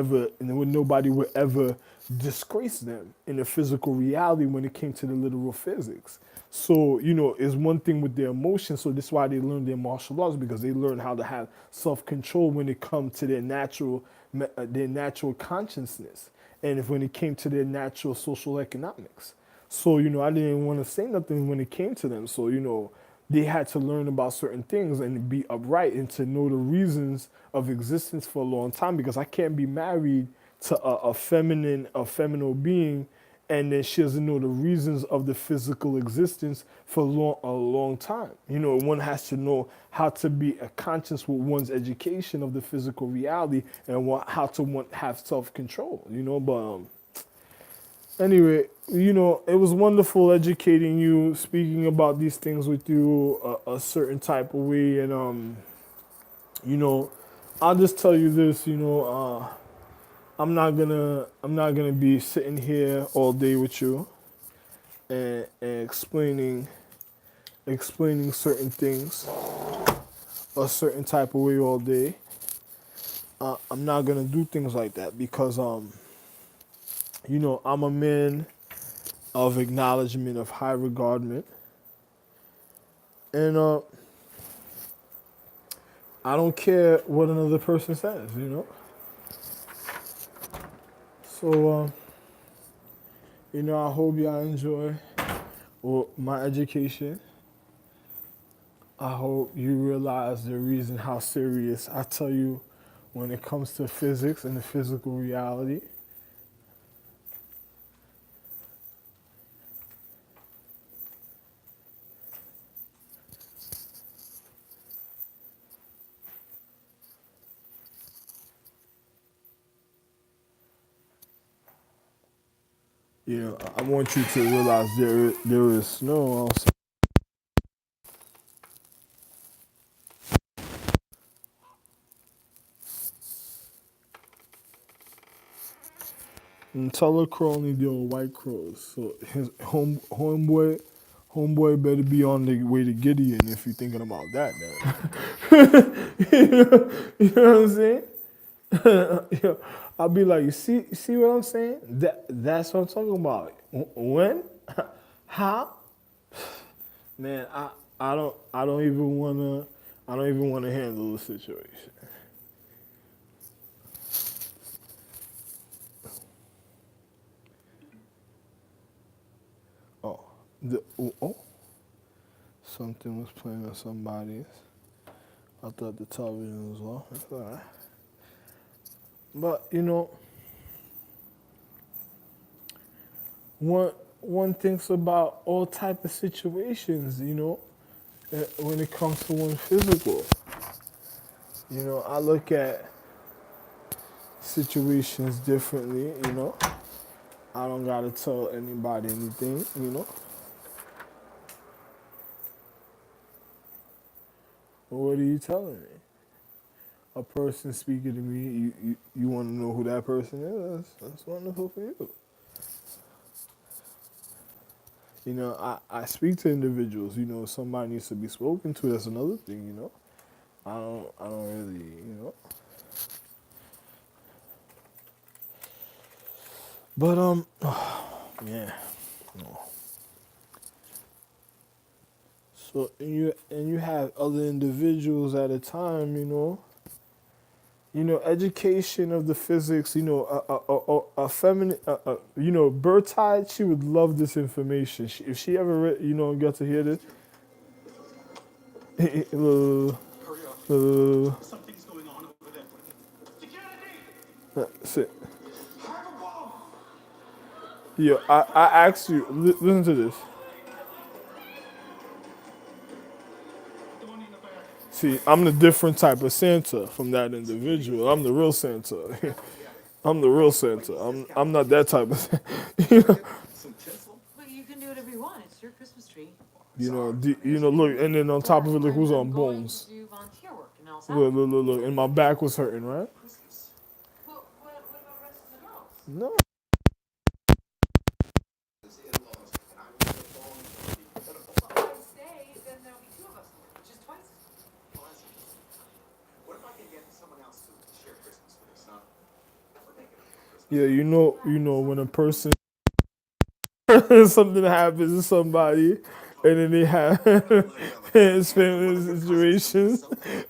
ever disgrace them in the physical reality when it came to the literal physics. So it's one thing with their emotions. So that's why they learn their martial arts, because they learn how to have self control when it comes to their natural consciousness, and if when it came to their natural social economics. So I didn't want to say nothing when it came to them. So they had to learn about certain things and be upright and to know the reasons of existence for a long time, because I can't be married to a feminine being, and then she doesn't know the reasons of the physical existence for a long time. One has to know how to be conscious with one's education of the physical reality, and how to have self-control. But anyway, it was wonderful educating you, speaking about these things with you a certain type of way, and you know, I'll just tell you this, I'm not gonna be sitting here all day with you and explaining certain things a certain type of way all day. I'm not gonna do things like that, because I'm a man of acknowledgement, of high regardment, and I don't care what another person says. So I hope y'all enjoy my education. I hope you realize the reason how serious I tell you when it comes to physics and the physical reality. I want you to realize there is no outside. And tell a crow only deal with white crows. So his homeboy better be on the way to Gideon if you're thinking about that. You know what I'm saying? Yo, I'll be like, you see what I'm saying? That's what I'm talking about. When, how, man, I don't even wanna handle the situation. Oh, oh, something was playing on somebody's. I thought the television was off. That's all right. But one one thinks about all type of situations. When it comes to one physical. I look at situations differently. I don't gotta tell anybody anything. What are you telling me? A person speaking to me, you want to know who that person is? That's wonderful for you. I speak to individuals. Somebody needs to be spoken to. That's another thing. I don't really. But yeah. No. So and you have other individuals at a time. Education of the physics. A feminine. Bertide. She would love this information. If she ever, got to hear this. Something's going on over there. Security! Sit. Yeah, I asked you. Listen to this. See, I'm the different type of Santa from that individual. I'm the real Santa. I'm the real Santa. I'm not that type of Santa. Well, you can do whatever you want. It's your Christmas tree. Look, and then on top of it, look who's on Bones. Do volunteer work in El Look, and my back was hurting, right? Well, what about the rest of the house? No. Well, if I stay, then there'll be two of us, which is twice. What if I can get someone else to share Christmas with us? Not we're making it for Christmas. Yeah, when a person something happens to somebody, and then they have his family situations,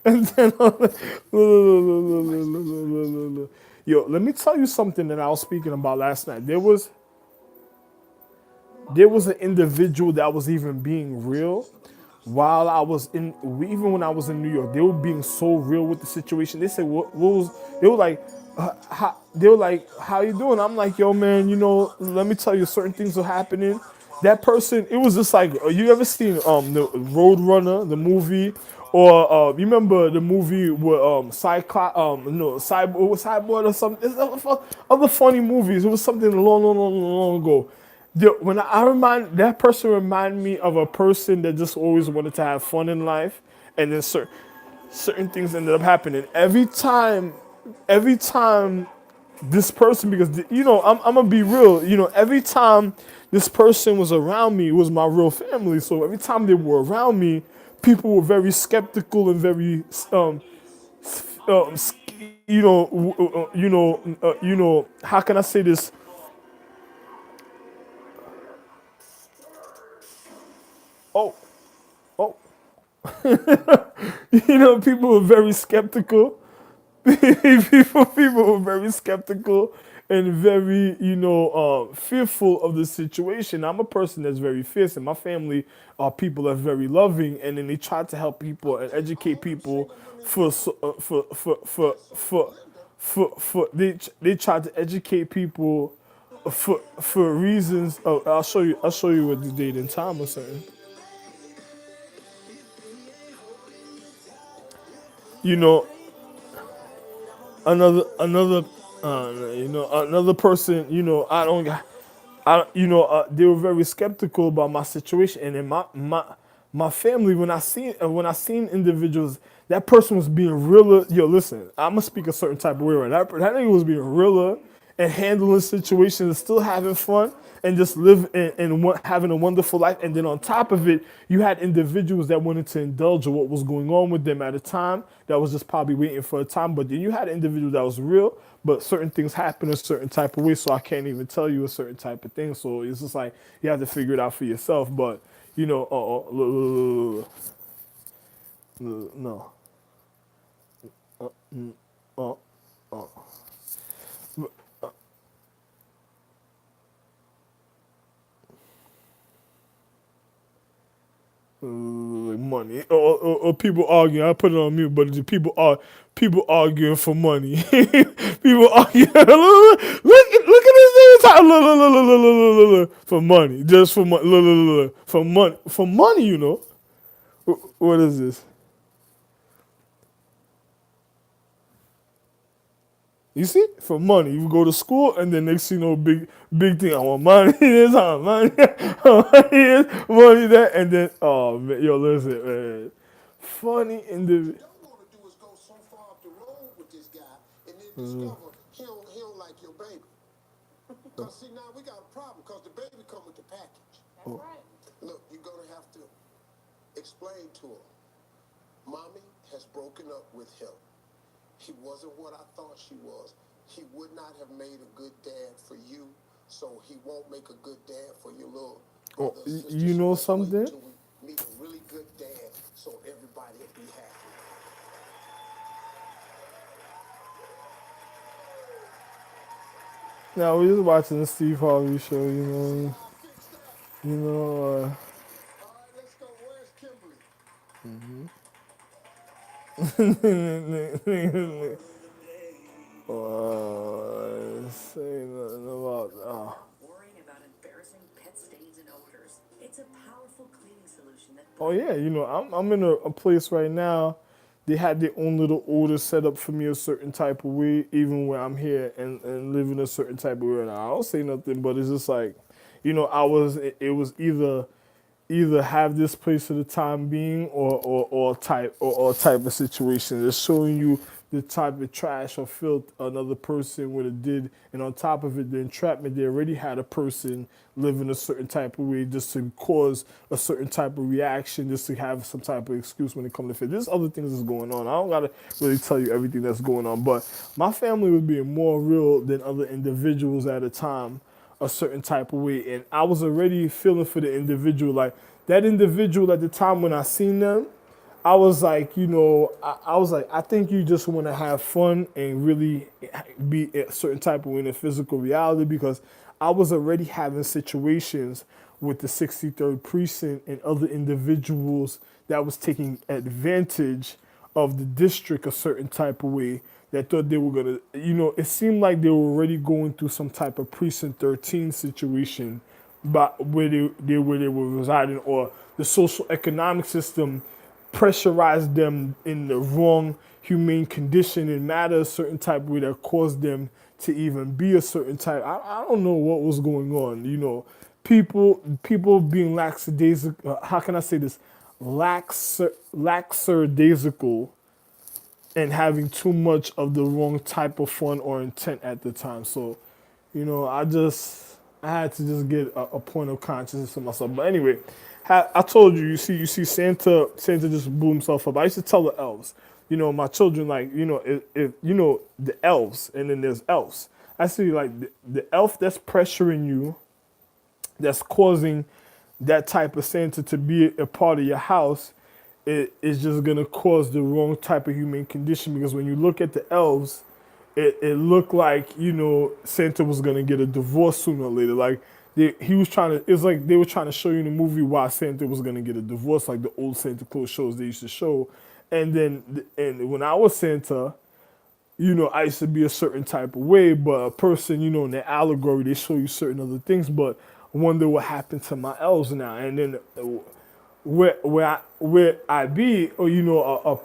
and then yo, let me tell you something that I was speaking about last night. There was an individual that was even being real while I was even when I was in New York. They were being so real with the situation. They said, what was, they were like, how you doing? I'm like, yo, man, let me tell you, certain things are happening. That person, it was just like, you ever seen the Roadrunner, the movie? Or you remember the movie with Cyclops, no, Cyborg or something? It's other funny movies. It was something long, long, long, long ago. When I remind that person, remind me of a person that just always wanted to have fun in life, and then certain things ended up happening every time this person, because I'm gonna be real. Every time this person was around me, it was my real family. So every time they were around me, people were very skeptical and very um, how can I say this? Oh, oh, people were very skeptical. People were very skeptical and very, fearful of the situation. I'm a person that's very fierce, and my family are people that's very loving, and then they try to help people and educate people for they try to educate people for reasons. Oh, I'll show you what the date and time or something. You know, another another person, I don't they were very skeptical about my situation, and then my family, when I seen individuals, that person was being realer. Yo, listen, I'm gonna speak a certain type of way, right? That nigga was being realer and handling situations and still having fun and just live and having a wonderful life. And then on top of it, you had individuals that wanted to indulge in what was going on with them at a time that was just probably waiting for a time. But then you had individuals that was real, but certain things happen a certain type of way. So I can't even tell you a certain type of thing. So it's just like you have to figure it out for yourself. But you know, no. Uh, money or people arguing. I put it on mute, but the people arguing for money. People arguing. Look at this nigga talking. Look, for money, just for money. Look, for money. You know what is this? You see, for money, you go to school and then next thing you know, big thing. I want money. This, I want money. I want money this, money that, and then oh man, yo, listen, man, funny individual. What you don't want to do is go so far up the road with this guy and then discover he don't like your baby. Because see, now we got a problem because the baby come with the package. That's right. Look, you're going to have to explain to her. Mommy has broken up with him. He wasn't what I thought she was. He would not have made a good dad for you, so he won't make a good dad for your little Oh, brother or sister. you So know let's wait something? till we meet a really good dad so everybody will be happy. Now we just watching the Steve Harvey show, you know. I'll fix that. You know, All right, let's go. Where's Kimberly? say nothing about. Worrying about embarrassing pet stains and odors. It's a powerful cleaning solution that Oh yeah, you know, I'm in a place right now. They had their own little order set up for me a certain type of way, even when I'm here and living a certain type of way. And I don't say nothing, but it's just like, you know, it was either have this place for the time being or type of situation. It's showing you the type of trash or filth another person would have did, and on top of it, the entrapment, they already had a person living a certain type of way just to cause a certain type of reaction, just to have some type of excuse when it comes to fit. There's other things that's going on. I don't gotta really tell you everything that's going on, but my family was being more real than other individuals at a time, a certain type of way. And I was already feeling for the individual. Like that individual at the time when I seen them, I was like, you know, I was like, I think you just want to have fun and really be a certain type of way in a physical reality, because I was already having situations with the 63rd precinct and other individuals that was taking advantage of the district a certain type of way, that thought they were gonna, you know, it seemed like they were already going through some type of precinct 13 situation, but where they were residing, or the social economic system pressurized them in the wrong humane condition and matter a certain type of way that caused them to even be a certain type. I don't know what was going on, you know. People being lackadaisical, how can I say this? Lackadaisical and having too much of the wrong type of fun or intent at the time. So, you know, I had to just get a point of consciousness for myself. But anyway, I told you, you see, Santa just blew himself up. I used to tell the elves, you know, my children, like, you know, if you know the elves, and then there's elves. I see like the elf that's pressuring you, that's causing that type of Santa to be a part of your house, it is just gonna cause the wrong type of human condition. Because when you look at the elves, it looked like, you know, Santa was gonna get a divorce sooner or later. Like he was trying to. It's like they were trying to show you in the movie why Santa was gonna get a divorce, like the old Santa Claus shows they used to show. And when I was Santa, you know, I used to be a certain type of way, but a person, you know, in the allegory, they show you certain other things. But I wonder what happened to my elves now. And then where I be, or you know,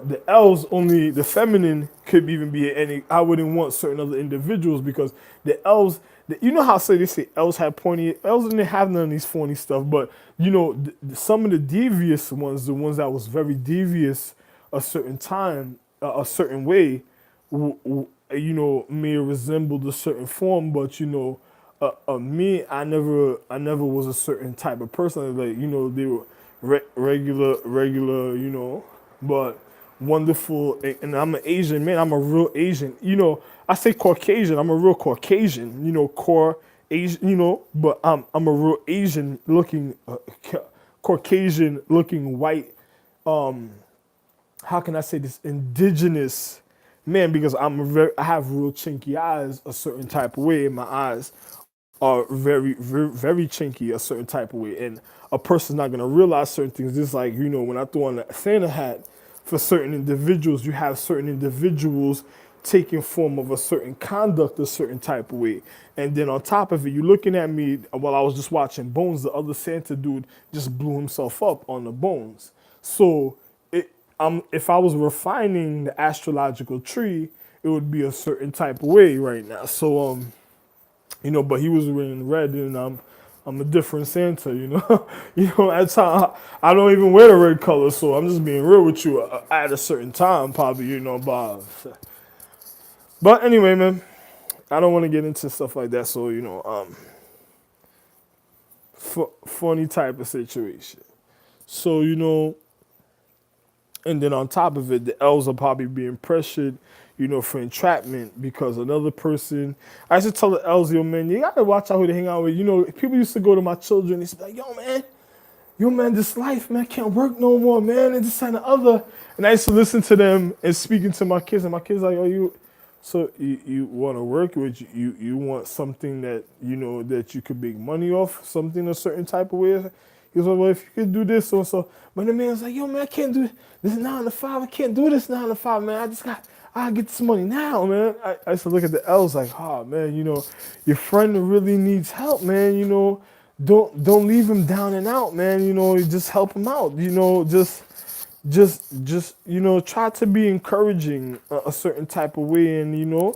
the elves, only the feminine could even be any. I wouldn't want certain other individuals, because the elves, you know how they say elves have pointy. Elves didn't have none of these funny stuff, but you know, some of the devious ones, the ones that was very devious, a certain time, a certain way, may resemble a certain form, but me, I never was a certain type of person. Like, they were regular, but wonderful. And I'm an Asian man. I'm a real Asian. I say Caucasian. I'm a real Caucasian. Core Asian. But I'm a real Asian looking, Caucasian looking white. How can I say this, indigenous man, because I have real chinky eyes a certain type of way, and my eyes are very, very, very chinky a certain type of way, and a person's not gonna realize certain things. Just like, when I throw on the Santa hat for certain individuals, you have certain individuals taking form of a certain conduct a certain type of way, and then on top of it, you looking at me while I was just watching Bones. The other Santa dude just blew himself up on the Bones. So if I was refining the astrological tree, it would be a certain type of way right now. So but he was wearing red, and I'm a different Santa. At time I don't even wear the red color, so I'm just being real with you. At a certain time, probably, but anyway, man, I don't want to get into stuff like that. So funny type of situation. So and then on top of it, the elves are probably being pressured, for entrapment because another person. I used to tell the elves, yo, man, you gotta watch out who they hang out with. People used to go to my children. They used to be like, yo, man, this life, man, can't work no more, man, and this and the other. And I used to listen to them and speaking to my kids, and my kids like, oh, you want to work with you want something that that you could make money off, something a certain type of way. He was like, well, if you could do this, so and so. But the man's like, yo, man, I can't do this 9 to 5. I can't do this 9 to 5, man. I get this money now, man. I used to look at the L's like, oh, man, your friend really needs help, man. Don't leave him down and out, man. Just help him out. Just try to be encouraging a certain type of way, and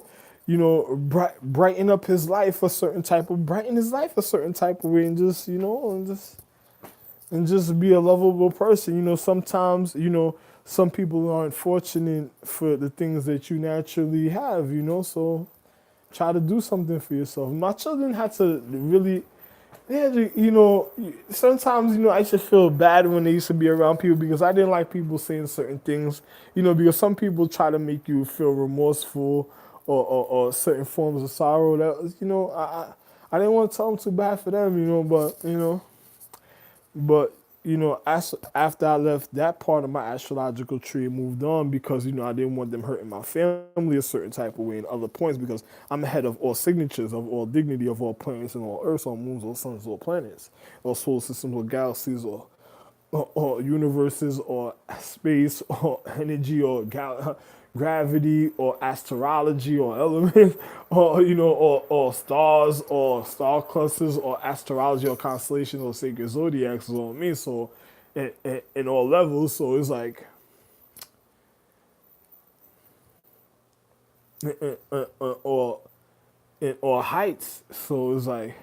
brighten up his life a certain type of brighten his life a certain type of way, and just be a lovable person. Sometimes, some people aren't fortunate for the things that you naturally have, so try to do something for yourself. My children had to really, sometimes, I used to feel bad when they used to be around people because I didn't like people saying certain things, because some people try to make you feel remorseful or certain forms of sorrow that, I didn't want to tell them too bad for them, but after I left that part of my astrological tree and moved on because I didn't want them hurting my family a certain type of way in other points because I'm ahead of all signatures, of all dignity, of all planets and all earths, all moons, all suns, all planets, all solar systems, or galaxies, or universes, or space, or energy, or gravity, or astrology, or elements, or stars, or star clusters, or astrology, or constellations, or sacred zodiacs, is all me. So, in all levels, so it's like, or in all heights. So it's like,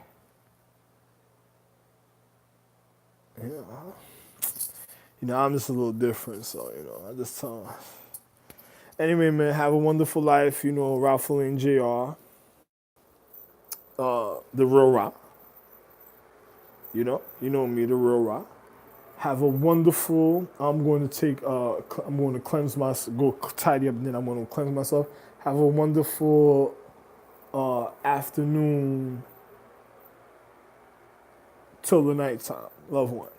yeah. I'm just a little different, so I just tell 'em. Anyway, man, have a wonderful life. Ralph and Jr. The real rock. You know me, the real rock. Have a wonderful. I'm going to take. I'm going to cleanse go tidy up, and then I'm going to cleanse myself. Have a wonderful afternoon till the nighttime. Love one.